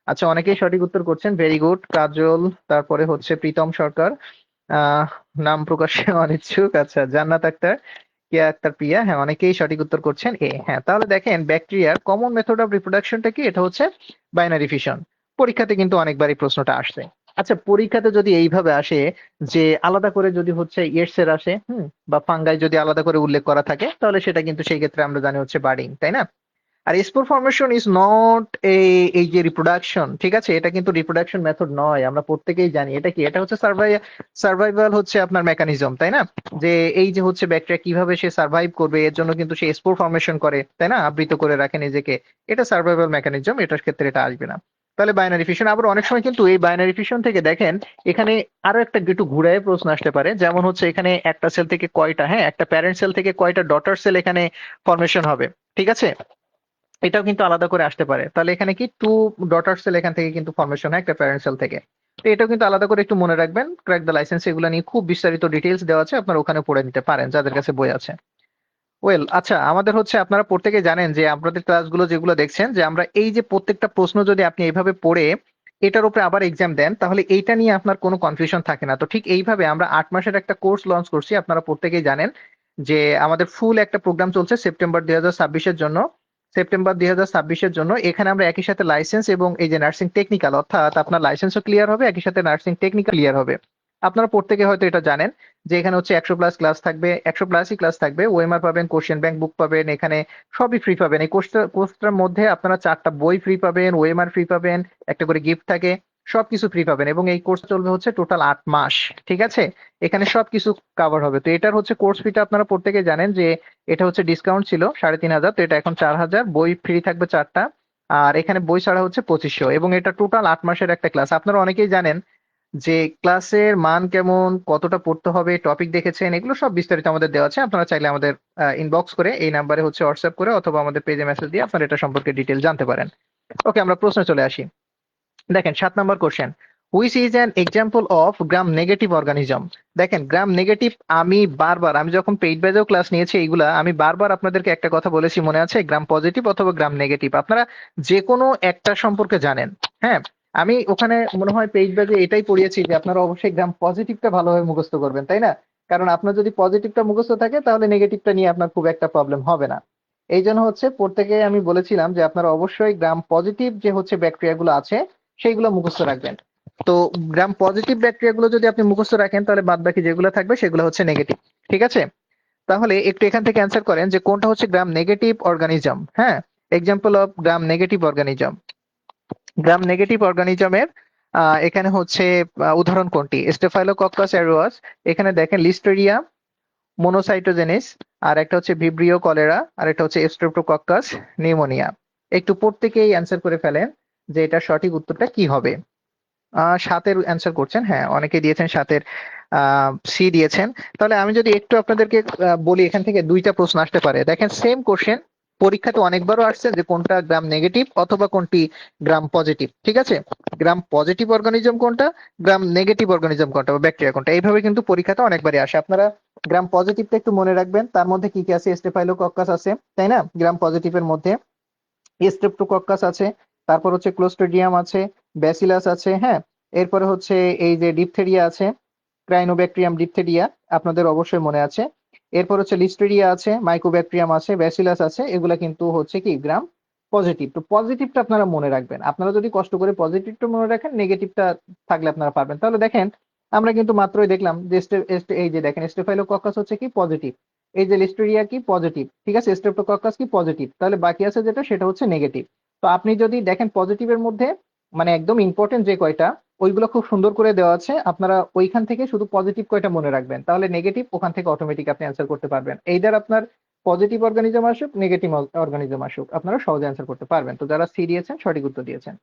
আচ্ছা অনেকেই সঠিক উত্তর করছেন, ভেরি গুড। কাজল, তারপরে হচ্ছে প্রীতম সরকার, আহ নাম প্রকাশে অনিচ্ছুক, আচ্ছা জান্নাত আক্তার, কেয়া আক্তার প্রিয়া, হ্যাঁ অনেকেই সঠিক উত্তর করছেন এ। হ্যাঁ তাহলে দেখেন ব্যাকটেরিয়ার কমন মেথড অফ রিপ্রোডাকশনটা কি, এটা হচ্ছে বাইনারি ফিশন। পরীক্ষাতে কিন্তু অনেকবারই প্রশ্নটা আসছে। আচ্ছা, পরীক্ষাতে যদি এইভাবে আসে যে আলাদা করে যদি হচ্ছে ইয়েটসের আসে, বা ফাঙ্গাই যদি আলাদা করে উল্লেখ করা থাকে, তাহলে সেটা কিন্তু সেই ক্ষেত্রে আমরা জানি হচ্ছে বার্ডিং, তাই না। আর স্পোর ফর্মেশন ইজ নট এই যে রিপ্রোডাকশন, ঠিক আছে, এটা কিন্তু রিপ্রোডাকশন মেথড নয়, আমরা প্রত্যেকেই জানি এটা কি, এটা হচ্ছে সার্ভাইভাল হচ্ছে আপনার মেকানিজম, তাই না। যে এই যে হচ্ছে ব্যাকটেরিয়া কিভাবে সে সার্ভাইভ করবে, এর জন্য কিন্তু সে স্পোর ফর্মেশন করে, তাই না, আবৃত করে রাখে নিজেকে, এটা সার্ভাইভাল মেকানিজম, এটার ক্ষেত্রে এটা আসবে না। তাহলে বাইনারি ফিশন, আবার অনেক সময় কিন্তু এই বাইনারি ফিশন থেকে দেখেন এখানে আরো একটা একটু ঘুরায় প্রশ্ন আসতে পারে, যেমন হচ্ছে এখানে একটা সেল থেকে কয়টা, হ্যাঁ একটা প্যারেন্ট সেল থেকে কয়টা ডটার সেল এখানে ফর্মেশন হবে, ঠিক আছে, এটাও কিন্তু আলাদা করে আসতে পারে। তাহলে এখানে কি টু ডটার সেল এখান থেকে কিন্তু ফর্মেশন হয় একটা প্যারেন্ট সেল থেকে। তো এটাও কিন্তু আলাদা করে একটু মনে রাখবেন। ক্র্যাক দ্য লাইসেন্স এগুলো নিয়ে খুব বিস্তারিত ডিটেইলস দেওয়া আছে, আপনারা ওখানে পড়ে নিতে পারেন যাদের কাছে বই আছে। ওয়েল, আচ্ছা আমাদের হচ্ছে আপনারা প্রত্যেকে জানেন যে আপনাদের ক্লাসগুলো যেগুলো দেখছেন, যে আমরা এই যে প্রত্যেকটা প্রশ্ন যদি আপনি এইভাবে পড়ে এটার উপরে আবার এক্সাম দেন, তাহলে এইটা নিয়ে আপনার কোনো কনফিউশন থাকে না। তো ঠিক এইভাবে আমরা 8 মাসের একটা কোর্স লঞ্চ করছি, আপনারা প্রত্যেকেই জানেন যে আমাদের ফুল একটা প্রোগ্রাম চলছে সেপ্টেম্বর 2026-এর জন্য। সেপ্টেম্বর 2026-এর জন্য এখানে আমরা একই সাথে লাইসেন্স এবং এই যে নার্সিং টেকনিক্যাল, অর্থাৎ আপনার লাইসেন্সও ক্লিয়ার হবে, একই সাথে নার্সিং টেকনিক্যাল ক্লিয়ার হবে। আপনারা প্রত্যেকে হয়তো এটা জানেন যে এখানে হচ্ছে 100+ ক্লাস থাকবে, 100+ই ক্লাস থাকবে, ওএমআর পাবেন, কোশ্চেন ব্যাংক বুক পাবেন, এখানে সবই ফ্রি পাবেন। এই কোর্সটার মধ্যে আপনারা 4টা বই ফ্রি পাবেন, ওএমআর ফ্রি পাবেন, একটা করে গিফট থাকে, সবকিছু ফ্রি পাবেন। এবং এই কোর্স চলবে হচ্ছে টোটাল 8 মাস, ঠিক আছে। এখানে সবকিছু কাভার হবে। তো এটার হচ্ছে কোর্স ফিটা আপনারা প্রত্যেকে জানেন যে এটা হচ্ছে ডিসকাউন্ট ছিল 3,500, তো এটা এখন 4,000, বই ফ্রি থাকবে 4টা, আর এখানে বই ছাড়া হচ্ছে 2500। এবং এটা টোটাল 8 মাসের একটা ক্লাস। আপনারা অনেকেই জানেন যে ক্লাসের মান কেমন, কতটা পড়তে হবে, টপিক দেখেছেন, এগুলো সব বিস্তারিত আমাদের দেওয়া আছে। আপনারা চাইলে আমাদের ইনবক্স করে এই নাম্বারে হচ্ছে হোয়াটসঅ্যাপ করে অথবা আমাদের পেজে মেসেজ দিয়ে আপনারা এটা সম্পর্কে ডিটেল জানতে পারেন। ওকে, আমরা প্রশ্নে চলে আসি। দেখেন 7 নম্বর question, which is an example of gram negative organism. দেখেন গ্রাম নেগেটিভ, আমি যখন পেইড ব্যাচেও ক্লাস নিয়েছি এইগুলা, আমি বারবার আপনাদেরকে একটা কথা বলেছি, মনে আছে, গ্রাম পজিটিভ অথবা গ্রাম নেগেটিভ, আপনারা যে কোনো একটা সম্পর্কে জানেন। হ্যাঁ, আমি ওখানে মনে হয় পেইড ব্যাচে এটাই পড়িয়েছি যে আপনারা অবশ্যই গ্রাম পজিটিভটা ভালোভাবে মুখস্থ করবেন, তাই না। কারণ আপনার যদি পজিটিভটা মুখস্থ থাকে তাহলে নেগেটিভটা নিয়ে আপনার খুব একটা প্রবলেম হবে না। এই জন্য হচ্ছে প্রত্যেকে আমি বলেছিলাম যে আপনারা অবশ্যই গ্রাম পজিটিভ যে হচ্ছে ব্যাকটেরিয়াগুলো আছে সেইগুলো মুখস্থ রাখবেন। তো গ্রাম পজিটিভ ব্যাকটেরিয়াগুলো যদি আপনি মুখস্থ রাখেন তাহলে বাদ বাকি যেগুলো থাকবে সেগুলো হচ্ছে নেগেটিভ। ঠিক আছে, তাহলে একটু এখান থেকে অ্যান্সার করেন যে কোনটা হচ্ছে গ্রাম নেগেটিভ অর্গানিজম। হ্যাঁ, example of gram negative organism. Gram negative অর্গানিজমের এখানে হচ্ছে উদাহরণ কোনটি? স্টেফাইলোকক্কাস অ্যারোয়াস, এখানে দেখেন লিস্টেরিয়া, মোনোসাইটোজেনিস, আর একটা হচ্ছে ভিব্রিও কলেরা, আর একটা হচ্ছে স্ট্রেপ্টোকক্কাস নিউমোনিয়া। একটু প্রত্যেকেই অ্যান্সার করে ফেলেন যে এটা সঠিক উত্তরটা কি হবে। সাতের অ্যান্সার করছেন, হ্যাঁ অনেকে দিয়েছেন সাতের, সি দিয়েছেন। তাহলে আমি যদি একটু আপনাদেরকে বলি, এখান থেকে দুইটা প্রশ্ন আসতে পারে। দেখেন সেম কোশ্চেন পরীক্ষাতে অনেকবারও আসছে যে কোনটা গ্রাম নেগেটিভ অথবা কোনটি গ্রাম পজিটিভ। ঠিক আছে, গ্রাম পজিটিভ অর্গানিজম কোনটা, গ্রাম নেগেটিভ অর্গানিজম কোনটা বা ব্যাকটেরিয়া কোনটা, এইভাবে কিন্তু পরীক্ষাতে অনেকবারই আসে। আপনারা গ্রাম পজিটিভটা একটু মনে রাখবেন, তার মধ্যে কি কি আছে? স্টেফাইলোকক্কাস আছে, তাই না? গ্রাম পজিটিভের মধ্যে স্ট্রেপ্টোকক্কাস আছে, তারপর হচ্ছে ক্লোস্ট্রিডিয়াম আছে, ব্যাসিলাস আছে, হ্যাঁ, এরপরে হচ্ছে এই যে ডিপথেরিয়া আছে, ক্রাইনোব্যাকটেরিয়াম ডিপথেরিয়া, আপনাদের অবশ্যই মনে আছে। এরপর হচ্ছে লিস্টেরিয়া আছে, মাইকোব্যাকটেরিয়াম আছে, ব্যাসিলাস আছে, এগুলা কিন্তু হচ্ছে কি গ্রাম পজিটিভ। তো পজিটিভটা আপনারা মনে রাখবেন। আপনারা যদি কষ্ট করে পজিটিভটা মনে রাখেন, নেগেটিভটা থাকলে আপনারা পারবেন। তাহলে দেখেন আমরা কিন্তু মাত্রই দেখলাম যে এই যে দেখেন স্টেফাইলোকক্কাস হচ্ছে কি পজিটিভ, এই যে লিস্টেরিয়া কি পজিটিভ, ঠিক আছে, স্ট্রেপ্টোকক্কাস কি পজিটিভ, তাহলে বাকি আছে যেটা সেটা হচ্ছে নেগেটিভ। তো আপনি যদি দেখেন পজিটিভের মধ্যে মানে একদম ইম্পর্টেন্ট যে কয়টা ওইগুলো খুব সুন্দর করে দেওয়া আছে, আপনারা ওইখান থেকে শুধু পজিটিভ কয়টা মনে রাখবেন, তাহলে নেগেটিভ ওখান থেকে অটোমেটিক আপনি অ্যান্সার করতে পারবেন। এইদার আপনার পজিটিভ অর্গানিজম আসুক নেগেটিভ অর্গানিজম আসুক, আপনারা সহজে অ্যান্সার করতে পারবেন। তো যারা সি দিয়েছেন সঠিক উত্তর দিয়েছেন,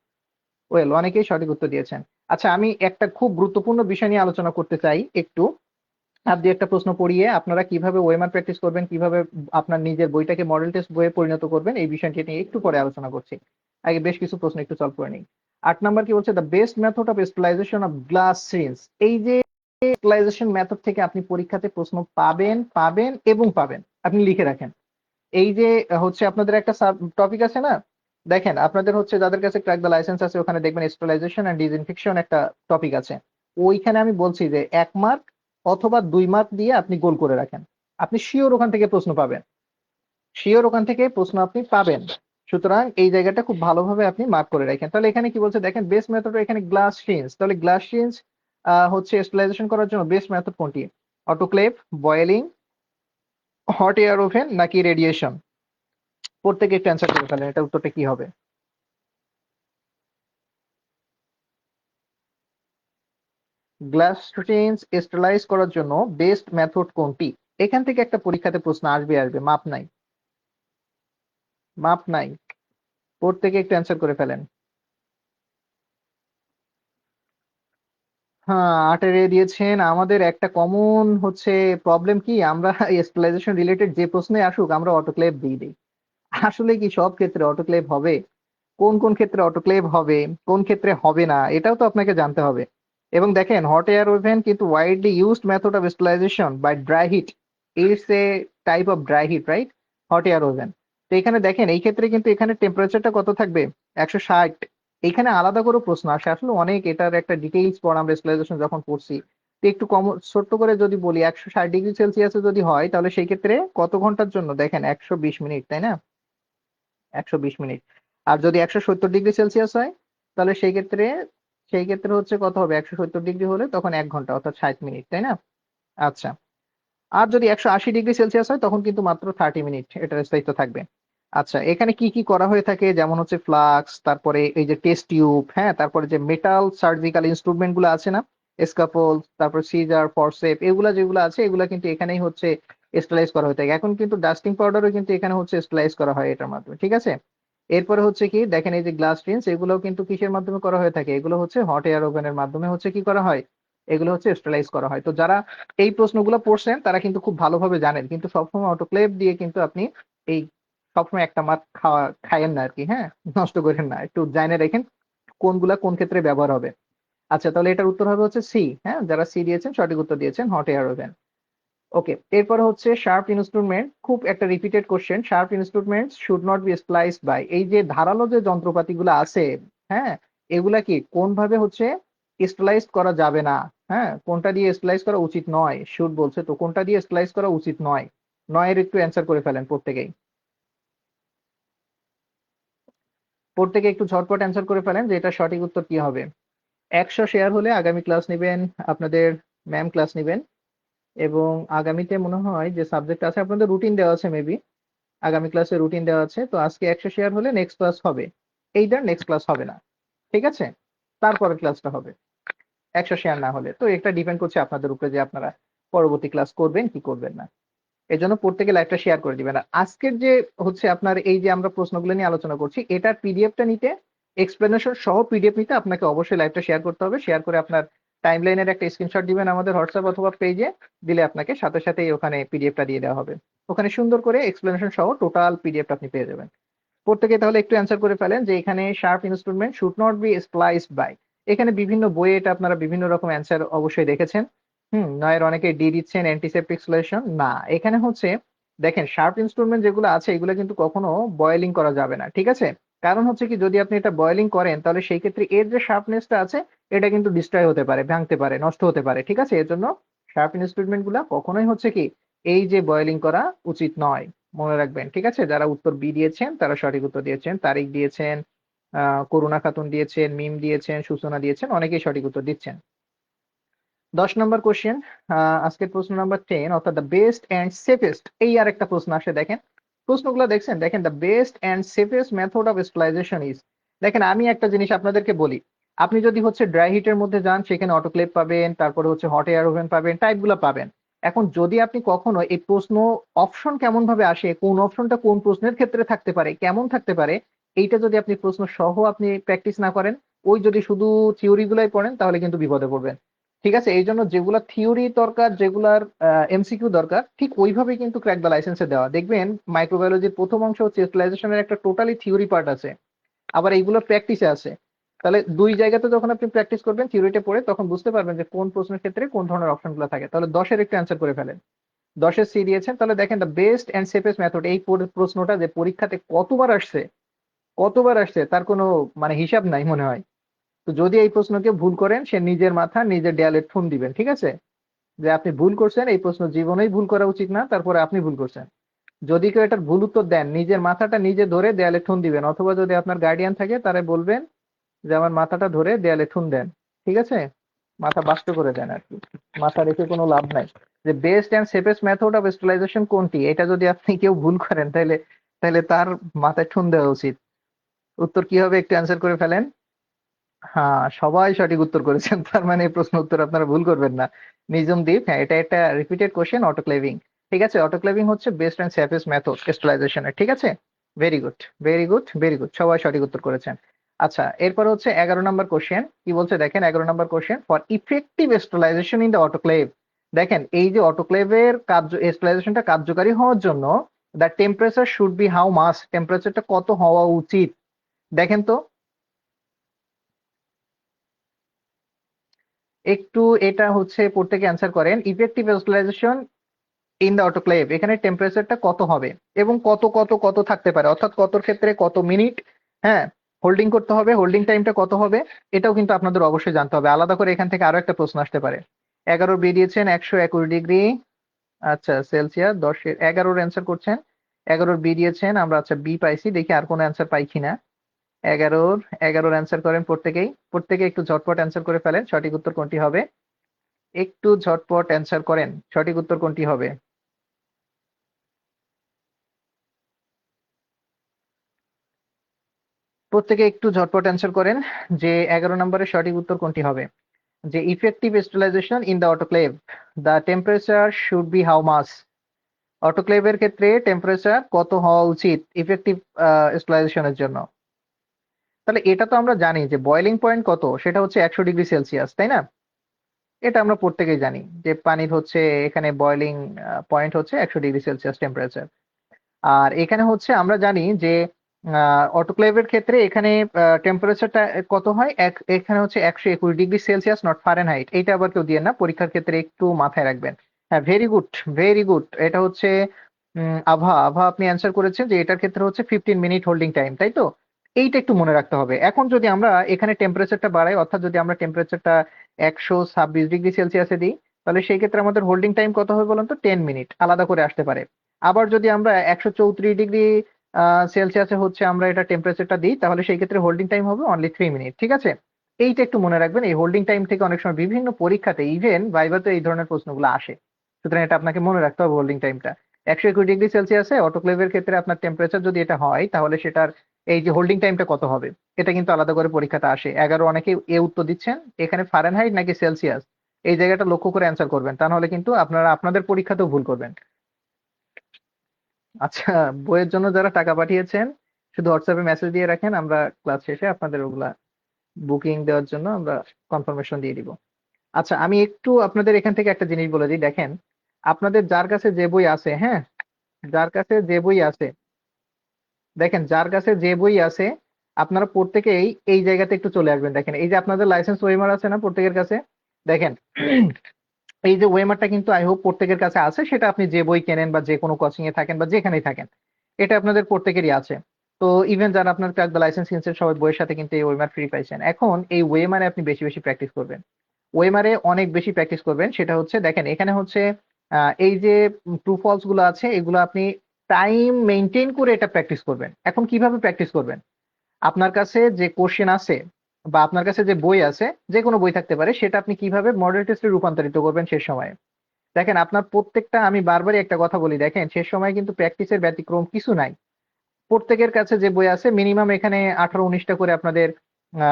ওয়েল অনেকেই সঠিক উত্তর দিয়েছেন। আচ্ছা, আমি একটা খুব গুরুত্বপূর্ণ বিষয় নিয়ে আলোচনা করতে চাই একটু। আর দুই একটা প্রশ্ন পড়িয়ে আপনারা কিভাবে ওএমআর প্র্যাকটিস করবেন, কিভাবে আপনার নিজের বইটাকে মডেল টেস্ট বইয়ে পরিণত করবেন, এই বিষয়টি নিয়ে একটু পরে আলোচনা করছি। আগে বেশ কিছু প্রশ্ন একটু সলভ করে নিই। 8 নাম্বার কি বলছে? The best method of sterilisation of glass syringe. এই যে স্টেলাইজেশন মেথড থেকে আপনি পরীক্ষাতে প্রশ্ন পাবেন পাবেন এবং পাবেন, আপনি লিখে রাখেন। এই যে হচ্ছে আপনাদের একটা টপিক আছে না, দেখেন আপনাদের হচ্ছে যাদের কাছে ক্র্যাক দ্য লাইসেন্স আছে ওখানে দেখবেন স্টেলাইজেশন এন্ড ডিসইনফেকশন একটা টপিক আছে। ওইখানে আমি বলছি যে 1 মার্ক অথবা 2 মার্ক দিয়ে আপনি গোল করে রাখেন, আপনি শিওর ওখান থেকে প্রশ্ন পাবেন, শিওর ওখান থেকে প্রশ্ন আপনি পাবেন। সুতরাং এই জায়গাটা খুব ভালোভাবে আপনি মার্ক করে রাখেন। তাহলে এখানে কি বলছে দেখেন, বেস্ট মেথড এখানে গ্লাস সিরিঞ্জ। তাহলে গ্লাস সিরিঞ্জ হচ্ছে স্টেলাইজেশন করার জন্য বেস্ট মেথড কোনটি? Autoclave, boiling, hot air oven নাকি রেডিয়েশন? প্রত্যেকে একটু অ্যান্সার করে ফেলেন, এটা উত্তরটা কি হবে? গ্লাস স্ট্রিঞ্জ স্টেলাইজ করার জন্য বেস্ট মেথড কোনটি? এখান থেকে একটা পরীক্ষাতে প্রশ্ন আসবে আসবে, মাপ নাই, মাপ নাই। প্রত্যেকে একটু অ্যান্সার করে ফেলেন। হ্যাঁ, 8-এ দিয়েছেন। আমাদের একটা কমন হচ্ছে প্রবলেম কি, আমরা স্টেলাইজেশন রিলেটেড যে প্রশ্নে আসুক আমরা অটোক্লেভ দিয়ে দিই। আসলে কি সব ক্ষেত্রে অটোক্লেভ হবে? কোন কোন ক্ষেত্রে অটোক্লেভ হবে, কোন ক্ষেত্রে হবে না, এটাও তো আপনাকে জানতে হবে। এবং দেখেন হট এয়ার ওভেন কিন্তু widely used method of sterilization by dry heat, it's a type of dry heat, right? Hot air oven. তো এখানে দেখেন এই ক্ষেত্রে কিন্তু এখানে টেম্পারেচারটা কত থাকবে? 160। এখানে আলাদা করে প্রশ্ন আসে, আসলে অনেক এটার একটা ডিটেইলস পড়া আমরা স্টেলাইজেশন যখন পড়ছি। তো একটু কম ছোট্ট করে যদি বলি, 160 ডিগ্রি সেলসিয়াসে যদি হয় তাহলে সেই ক্ষেত্রে কত ঘন্টার জন্য? দেখেন 120 মিনিট, তাই না? 120 মিনিট। আর যদি 170 ডিগ্রি সেলসিয়াস হয় তাহলে সেই ক্ষেত্রে হচ্ছে কত হবে? 170 ডিগ্রি হলে তখন 1 ঘন্টা অর্থাৎ 60 মিনিট, তাই না? আচ্ছা, আর যদি 180 ডিগ্রি সেলসিয়াস হয় তখন কিন্তু মাত্র 30 মিনিট এটার স্থায়িত্ব থাকবে। আচ্ছা, এখানে কি কি করা হয়ে থাকে? যেমন হচ্ছে ফ্লাক্স, তারপরে এই যে টেস্ট টিউব, হ্যাঁ, তারপরে যে মেটাল সার্জিক্যাল ইনস্ট্রুমেন্ট গুলো আছে না, স্কাপল, তারপর সিজার, ফরসেপ, এগুলা যেগুলো আছে এগুলা কিন্তু এখানেই হচ্ছে স্টেলাইজ করা হয়ে থাকে। এখন কিন্তু ডাস্টিং পাউডারও কিন্তু এখানে হচ্ছে স্টেলাইজ করা হয় এটার মাধ্যমে, ঠিক আছে? এরপরে হচ্ছে কি দেখেন এই যে গ্লাস রিন্স, এগুলোও কিন্তু কিসের মাধ্যমে করা হয়ে থাকে? এগুলো হচ্ছে হট এয়ার ওভেনের মাধ্যমে হচ্ছে কি করা হয়? এগুলো হচ্ছে স্টেলাইজ করা হয়। তো যারা এই প্রশ্নগুলো পড়ছেন তারা কিন্তু খুব ভালোভাবে জানেন, কিন্তু সবসময় অটোক্লেভ দিয়ে কিন্তু আপনি এই সবসময় একটা মাছ খাইয়েন না আর কি, হ্যাঁ, নষ্ট করেন না, একটু জানে রেখেন কোনগুলা কোন ক্ষেত্রে ব্যবহার হবে। আচ্ছা, তাহলে এটার উত্তর হবে হচ্ছে সি। হ্যাঁ, যারা সি দিয়েছেন সঠিক উত্তর দিয়েছেন, হট এয়ার ওভেন। ওকে, এরপর হচ্ছে শার্প ইনস্ট্রুমেন্ট, খুব একটা repeated question. Sharp instruments should not be spliced by, এই যে ধারালো যে যন্ত্রপাতিগুলো আছে, হ্যাঁ, এগুলা কি কোন ভাবে হচ্ছে স্টেলাইজ করা যাবে না। হ্যাঁ, কোনটা দিয়ে স্টেলাইজ করা উচিত নয়, শুড বলছে তো কোনটা দিয়ে স্টেলাইজ করা উচিত নয়, নয়ের একটু অ্যান্সার করে ফেলেন প্রত্যেকেই। প্রত্যেকে একটু ঝটপট অ্যান্সার করে ফেলেন যে এটা সঠিক উত্তর কি হবে। 100 শেয়ার হলে আগামী ক্লাস নেবেন আপনাদের ম্যাম ক্লাস নেবেন, এবং আগামীতে মনে হয় যে সাবজেক্ট আছে আপনাদের রুটিন দেওয়া আছে মেবি, আগামী ক্লাসে রুটিন দেওয়া আছে, তো আজকে 100 শেয়ার হলে নেক্সট ক্লাস হবে, এইটার নেক্সট ক্লাস হবে না, ঠিক আছে, তারপরের ক্লাসটা হবে 100 শেয়ার না হলে। তো এটা ডিপেন্ড করছে আপনাদের উপরে যে আপনারা পরবর্তী ক্লাস করবেন কি করবেন না। এজন্য প্রত্যেকে লাইভটা শেয়ার করে দিবেন। আর আজকের যে হচ্ছে আপনার এই যে আমরা প্রশ্নগুলো নিয়ে আলোচনা করছি এটার পিডিএফটা নিতে, এক্সপ্লেনেশন সহ পিডিএফ নিতে আপনাকে অবশ্যই লাইভটা শেয়ার করতে হবে। শেয়ার করে আপনার টাইমলাইনের একটা স্ক্রিনশট দিবেন আমাদের হোয়াটসঅ্যাপ অথবা পেজে, দিলে আপনাকে সাথে সাথেই ওখানে পিডিএফটা দিয়ে দেওয়া হবে। ওখানে সুন্দর করে এক্সপ্লেনেশন সহ টোটাল পিডিএফটা আপনি পেয়ে যাবেন। প্রত্যেকে তাহলে একটু অ্যান্সার করে ফেলেন যে এখানে sharp instrument should not be spliced by, এখানে বিভিন্ন বইয়ে এটা আপনারা বিভিন্ন রকম অ্যান্সার অবশ্যই দেখেছেন। নয়ের অনেকে ডি দিচ্ছেন অ্যান্টিসেপ্টিক সলিউশন, না এখানে হচ্ছে দেখেন শার্প ইনস্ট্রুমেন্ট যেগুলো আছে এগুলো কিন্তু কখনো বয়েলিং করা যাবে না, ঠিক আছে। কারণ হচ্ছে কি যদি আপনি এটা বয়েলিং করেন তাহলে সেই ক্ষেত্রে এর যে শার্পনেসটা আছে এটা কিন্তু ডিস্ট্রয় হতে পারে, ভাঙতে পারে, নষ্ট হতে পারে, ঠিক আছে। এর জন্য শার্প ইনস্ট্রুমেন্ট গুলা কখনোই হচ্ছে কি এই যে বয়েলিং করা উচিত নয়, মনে রাখবেন, ঠিক আছে। যারা উত্তর বি দিয়েছেন তারা সঠিক উত্তর দিয়েছেন, তারিক দিয়েছেন, করুণা খাতুন দিয়েছেন, মিম দিয়েছেন, সূচনা দিয়েছেন, অনেকেই সঠিক উত্তর দিচ্ছেন। 10 নম্বর কোশ্চেন, আজকের প্রশ্ন নাম্বার 10, অর্থাৎ দ্য বেস্ট অ্যান্ড সেফেস্ট, এই আর একটা প্রশ্ন আসে দেখেন, প্রশ্নগুলো দেখছেন, দেখেন the best and safest method of sterilisation is, দেখেন আমি একটা জিনিস আপনাদেরকে বলি, আপনি যদি হচ্ছে ড্রাই হিটের মধ্যে যান সেখানে অটোক্লেভ পাবেন, তারপরে হচ্ছে হট এয়ার ওভেন পাবেন, টাইপগুলো পাবেন। এখন যদি আপনি কখনো এই প্রশ্ন অপশন কেমন ভাবে আসে, কোন অপশনটা কোন প্রশ্নের ক্ষেত্রে থাকতে পারে, কেমন থাকতে পারে, এইটা যদি আপনি প্রশ্ন সহ আপনি প্র্যাকটিস না করেন, ওই যদি শুধু থিওরি গুলাই পড়েন তাহলে কিন্তু বিপদে পড়বেন, ঠিক আছে। এই জন্য যেগুলা থিওরি দরকার, যেগুলার এমসিকিউ দরকার, ঠিক ওইভাবেই কিন্তু ক্র্যাক দ্য লাইসেন্সে দেওয়া। দেখবেন মাইক্রোবায়োলজির প্রথম অংশ হচ্ছে স্টেলাইজেশনের একটা টোটালি থিওরি পার্ট আছে, আবার এইগুলো প্র্যাকটিসে আছে। তাহলে দুই জায়গাতে যখন আপনি প্র্যাকটিস করবেন থিওরিটা পড়ে তখন বুঝতে পারবেন যে কোন প্রশ্নের ক্ষেত্রে কোন ধরনের অপশনগুলো থাকে। তাহলে 10-এর একটু অ্যান্সার করে ফেলেন। 10-এর সি দিয়েছেন, তাহলে দেখেন the best and safest method, এই প্রশ্নটা যে পরীক্ষাতে কতবার আসছে, কতবার আসছে তার কোনো মানে হিসাব নাই মনে হয়। তো যদি এই প্রশ্নকে ভুল করেন সে নিজের মাথা নিজের দেয়ালে ঠুন দিবেন, ঠিক আছে, যে আপনি ভুল করছেন, এই প্রশ্ন জীবনেই ভুল করা উচিত না, তারপরে আপনি ভুল করছেন। যদি কেউ এটার ভুল উত্তর দেন নিজের মাথাটা নিজে ধরে দেয়ালে ঠুন দিবেন, অথবা যদি আপনার গার্ডিয়ান থাকে তারা বলবেন যে আমার মাথাটা ধরে দেয়ালে ঠুন দেন, ঠিক আছে, মাথা বাস্ত করে দেন আর কি, মাথা রেখে কোনো লাভ নাই। যে best and safest method of sterilisation কোনটি, এটা যদি আপনি কেউ ভুল করেন তাহলে তাহলে তার মাথায় ঠুন দেওয়া উচিত। উত্তর কি হবে একটু অ্যান্সার করে ফেলেন। হ্যাঁ, সবাই সঠিক উত্তর করেছেন, তার মানে এই প্রশ্ন উত্তর আপনারা ভুল করবেন না। নিজুম দ্বীপ, হ্যাঁ এটা একটা রিপিটেড কোশ্চেন, অটোক্লেভিং, ঠিক আছে, অটোক্লেভিং হচ্ছে বেস্ট অ্যান্ড সেফেস্ট মেথড স্টেলাইজেশনের, ঠিক আছে। Very good, very good, very good, সবাই সঠিক উত্তর করেছেন। আচ্ছা, এরপর হচ্ছে 11 নম্বর কোশ্চেন, কি বলছে দেখেন, 11 number question, for effective sterilization in the autoclave, দেখেন এই যে অটোক্লেভের কার্য স্টেলাইজেশনটা কার্যকারী হওয়ার জন্য the temperature should be how much, টেম্পারেচারটা কত হওয়া উচিত, দেখেন তো একটু, এটা হচ্ছে প্রত্যেকে অ্যান্সার করেন। Effective sterilization in the autoclave, এখানে টেম্পারেচারটা কত হবে এবং কত কত কত থাকতে পারে, অর্থাৎ কতর ক্ষেত্রে কত মিনিট, হ্যাঁ, হোল্ডিং করতে হবে, হোল্ডিং টাইমটা কত হবে, এটাও কিন্তু আপনাদের অবশ্যই জানতে হবে। আলাদা করে এখান থেকে আরো একটা প্রশ্ন আসতে পারে। 11 বি দিয়েছেন 121 ডিগ্রি, আচ্ছা সেলসিয়াস, 10-এর 11-র অ্যান্সার করছেন, 11-র বি দিয়েছেন আমরা, আচ্ছা বি পাইছি, দেখি আর কোনো অ্যান্সার পাই কিনা। 11-র 11-র অ্যান্সার করেন প্রত্যেকেই, প্রত্যেকে একটু ঝটপট অ্যান্সার করে ফেলেন, সঠিক উত্তর কোনটি হবে, একটু ঝটপট অ্যান্সার করেন, সঠিক উত্তর কোনটি হবে। প্রত্যেকে একটু ঝটপট অ্যান্সার করেন যে 11 নম্বরের সঠিক উত্তর কোনটি হবে। যে effective sterilization in the autoclave, the temperature should be how much, অটোক্লেভের ক্ষেত্রে টেম্পারেচার কত হওয়া উচিত ইফেক্টিভ স্টেলাইজেশনের জন্য। তাহলে এটা তো আমরা জানি যে বয়লিং পয়েন্ট কত, সেটা হচ্ছে 100 ডিগ্রি সেলসিয়াস, তাই না। এটা আমরা প্রত্যেকেই জানি যে পানির হচ্ছে এখানে বয়লিং পয়েন্ট হচ্ছে 100 ডিগ্রি সেলসিয়াস টেম্পারেচার। আর এখানে হচ্ছে আমরা জানি যে অটোক্লেভের ক্ষেত্রে এখানে টেম্পারেচারটা কত হয়, এখানে হচ্ছে 121 ডিগ্রি সেলসিয়াস, নট ফারেনহাইট, এইটা আবার কেউ দিয়ে না, পরীক্ষার ক্ষেত্রে একটু মাথায় রাখবেন। হ্যাঁ ভেরি গুড, ভেরি গুড, এটা হচ্ছে আভা, আভা আপনি অ্যান্সার করেছেন যে এটার ক্ষেত্রে হচ্ছে 15 মিনিট হোল্ডিং টাইম, তাই তো। এইটা একটু মনে রাখতে হবে। এখন যদি আমরা এখানে টেম্পারেচারটা বাড়াই, অর্থাৎ যদি আমরা টেম্পারেচারটা 126 ডিগ্রি সেলসিয়াসে দিই, তাহলে সেই ক্ষেত্রে আমাদের হোল্ডিং টাইম কত হবে বলুন তো? 10 মিনিট আলাদা করে আসতে পারে। আবার যদি আমরা 134 ডিগ্রি সেলসিয়াসে হচ্ছে আমরা এটা টেম্পারেচারটা দিই, তাহলে সেই ক্ষেত্রে হোল্ডিং টাইম হবে অনলি 3 মিনিট। ঠিক আছে, এইটা একটু মনে রাখবেন। এই হোল্ডিং টাইম থেকে অনেক সময় বিভিন্ন পরীক্ষাতে, ইভেন ভাইভাতে এই ধরনের প্রশ্নগুলো আসে। সুতরাং এটা আপনাকে মনে রাখতে হবে হোল্ডিং টাইমটা। 121 ডিগ্রি সেলসিয়াসে অটোক্লেভের ক্ষেত্রে আপনার টেম্পারেচার যদি এটা হয়, তাহলে সেটার এই যে হোল্ডিং টাইমটা কত হবে, এটা কিন্তু আলাদা করে পরীক্ষাতে আসে। 11 অনেকে উত্তর দিচ্ছেন, এখানে ফারেনহাইট নাকি সেলসিয়াস, এই জায়গাটা লক্ষ্য করে অ্যান্সার করবেন, তা নাহলে কিন্তু আপনারা আপনাদের পরীক্ষাতেও ভুল করবেন। আচ্ছা, বইয়ের জন্য যারা টাকা পাঠিয়েছেন, শুধু হোয়াটসঅ্যাপে মেসেজ দিয়ে রাখেন, আমরা ক্লাস শেষে আপনাদের ওগুলা বুকিং দেওয়ার জন্য আমরা কনফার্মেশন দিয়ে দিব। আচ্ছা, আমি একটু আপনাদের এখান থেকে একটা জিনিস বলে দিই। দেখেন, আপনাদের যার কাছে যে বই আছে, হ্যাঁ, যার কাছে যে বই আছে, দেখেন যার কাছে যে বই আছে, আপনারা প্রত্যেকেই এই জায়গাতে একটু চলে আসবেন। দেখেন, এই যে আপনাদের লাইসেন্স ওয়েমার আছে না প্রত্যেকের কাছে? দেখেন, এই যে ওয়েমারটা কিন্তু আই হোপ প্রত্যেকের কাছে আছে। সেটা আপনি যে বই কেনেন বা যে কোনো কোচিং এ থাকেন বা যেখানেই থাকেন, এটা আপনাদের প্রত্যেকেরই আছে। তো ইভেন যারা আপনার ক্র্যাক দ্য লাইসেন্স কিনছেন, সবাই বইয়ের সাথে কিন্তু এই ওয়েমার ফ্রি পাইছেন। এখন এই ওয়েমারে আপনি বেশি বেশি প্র্যাকটিস করবেন। ওয়েমারে অনেক বেশি প্র্যাকটিস করবেন। সেটা হচ্ছে, দেখেন এখানে হচ্ছে এই যে ট্রু ফলস গুলো আছে, এগুলো আপনি টাইম মেনটেন করে এটা প্র্যাকটিস করবেন। এখন কিভাবে প্র্যাকটিস করবেন? আপনার কাছে যে কোশ্চেন আছে বা আপনার কাছে যে বই আছে, যে কোনো বই থাকতে পারে, সেটা আপনি কিভাবে মডেল টেস্টে রূপান্তরিত করবেন শেষ সময়ে। দেখেন, আপনার প্রত্যেকটা, আমি বারবারই একটা কথা বলি, দেখেন শেষ সময় কিন্তু প্র্যাকটিসের ব্যতিক্রম কিছু নাই। প্রত্যেকের কাছে যে বই আছে, মিনিমাম এখানে 18-19টা করে আপনাদের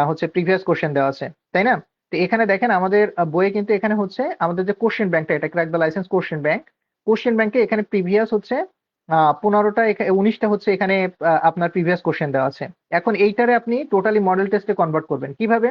হচ্ছে প্রিভিয়াস কোশ্চেন দেওয়া আছে, তাই না? তো এখানে দেখেন আমাদের বইয়ে কিন্তু এখানে হচ্ছে আমাদের যে কোশ্চেন ব্যাংকটা, এটা crack the licence question bank. Question ব্যাংকে এখানে প্রিভিয়াস হচ্ছে 15টা, 19টা হচ্ছে এখানে আপনার প্রিভিয়াস কোশ্চেন দেওয়া আছে। এখন এইটারে আপনি টোটালি মডেল টেস্টে কনভার্ট করবেন কিভাবে?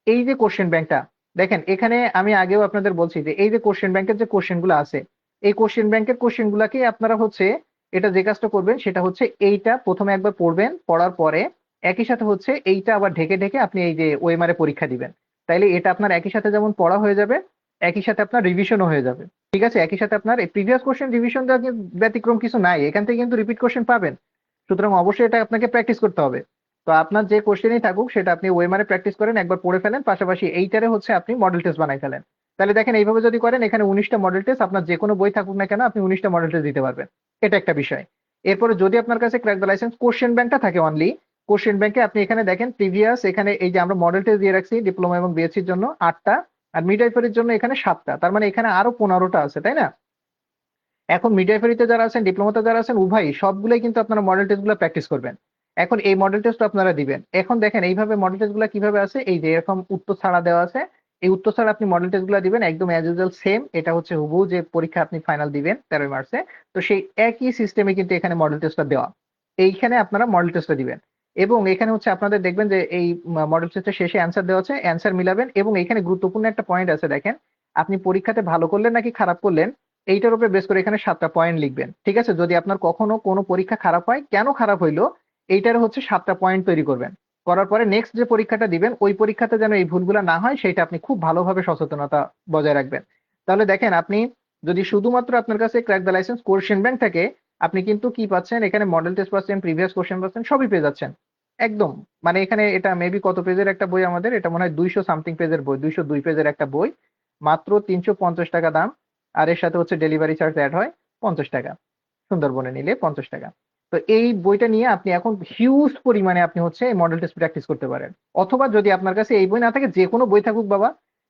এই যে কোশ্চেন ব্যাংকটা, দেখেন এখানে আমি আগেও আপনাদের বলছি যে এই যে কোশ্চেন ব্যাংকের যে কোশ্চেন গুলো আছে, এই কোশ্চেন ব্যাংকের কোশ্চেন গুলাকে আপনারা হচ্ছে, এটা যে কাজটা করবেন সেটা হচ্ছে এইটা প্রথমে একবার পড়বেন, পড়ার পরে একই সাথে হচ্ছে এইটা আবার ঢেকে ঢেকে আপনি এই যে ওএমআর এ পরীক্ষা দিবেন। তাইলে এটা আপনার একই সাথে যেমন পড়া হয়ে যাবে, একই সাথে আপনার রিভিশনও হয়ে যাবে। ঠিক আছে, একই সাথে আপনার এই প্রিভিয়াস কোশ্চেন রিভিশন দেওয়ার ব্যতিক্রম কিছু নাই, এখান থেকে কিন্তু রিপিট কোশ্চেন পাবেন। সুতরাং অবশ্যই এটা আপনাকে প্র্যাকটিস করতে হবে। তো আপনার যে কোশ্চেনই থাকুক, সেটা আপনি ওয়েমারে প্র্যাকটিস করেন, একবার পড়ে ফেলেন, পাশাপাশি এইটারে হচ্ছে আপনি মডেল টেস্ট বানাই ফেলেন। তাহলে দেখেন, এইভাবে যদি করেন, এখানে 19টা মডেল টেস্ট, আপনার যে কোনো বই থাকুক না কেন, আপনি 19টা মডেল টেস্ট দিতে পারবেন। এটা একটা বিষয়। এরপরে যদি আপনার কাছে ক্র্যাক দ্য লাইসেন্স কোশ্চেন ব্যাংকটা থাকে অনলি, কোশ্চেন ব্যাংকে আপনি এখানে দেখেন প্রিভিয়াস, এখানে এই যে আমরা মডেল টেস্ট দিয়ে রাখছি ডিপ্লোমা এবং বিএসসির জন্য 8টা, আর মিডওয়াইফারির জন্য এখানে 7টা, তার মানে এখানে আরো 15টা আছে, তাই না? এখন মিডওয়াইফারিতে যারা আছেন, ডিপ্লোমাতে যারা আছেন, উভয়ই সবগুলোই কিন্তু আপনারা মডেল টেস্ট গুলো প্র্যাকটিস করবেন। এখন এই মডেল টেস্ট আপনারা দিবেন। এখন দেখেন এইভাবে মডেল টেস্ট গুলো কিভাবে আছে, এই যে এরকম উত্তর ছাড়া দেওয়া আছে, এই উত্তর ছাড়া আপনি মডেল টেস্ট গুলো দিবেন একদম অ্যাজ ইউজুয়াল সেম। এটা হচ্ছে হুবহু যে পরীক্ষা আপনি ফাইনাল দিবেন 13 মার্চে, তো সেই একই সিস্টেমে কিন্তু এখানে মডেল টেস্টটা দেওয়া। এইখানে আপনারা মডেল টেস্টটা দিবেন, এবং এখানে হচ্ছে আপনাদের দেখবেন যে এই মডেল টেস্টের শেষে অ্যান্সার দেওয়া আছে, অ্যান্সার মিলাবেন। এবং এখানে গুরুত্বপূর্ণ একটা পয়েন্ট আছে, দেখেন আপনি পরীক্ষাতে ভালো করলেন নাকি খারাপ করলেন, এইটার উপরে বেস করে এখানে 7টা পয়েন্ট লিখবেন। ঠিক আছে, যদি আপনার কখনো কোনো পরীক্ষা খারাপ হয়, কেন খারাপ হইলো, এইটার হচ্ছে 7টা পয়েন্ট তৈরি করবেন। করার পরে নেক্সট যে পরীক্ষাটা দিবেন, ওই পরীক্ষাতে যেন এই ভুলগুলো না হয়, সেটা আপনি খুব ভালোভাবে সচেতনতা বজায় রাখবেন। তাহলে দেখেন, আপনি যদি শুধুমাত্র আপনার কাছে crack the licence question bank থাকে, আপনি কিন্তু কি পাচ্ছেন, এখানে মডেল টেস্ট পাচ্ছেন, প্রিভিয়াস কোশ্চেন পাচ্ছেন, সবই পেয়ে যাচ্ছেন একদম। মানে এখানে এটা মেবি কত পেজের একটা বই আমাদের, এটা মনে হয় 200 সামথিং পেজের বই, 202 পেজের একটা বই, মাত্র 350 টাকা দাম। আর এর সাথে হচ্ছে ডেলিভারি চার্জ অ্যাড হয় 50 টাকা, সুন্দরবনে নিলে 50 টাকা। তো এই বইটা নিয়ে আপনি এখন হিউজ পরিমাণে আপনি হচ্ছে মডেল টেস্ট প্র্যাকটিস করতে পারেন। অথবা যদি আপনার কাছে এই বই না থাকে, যে কোনো বই থাকুক বাবা,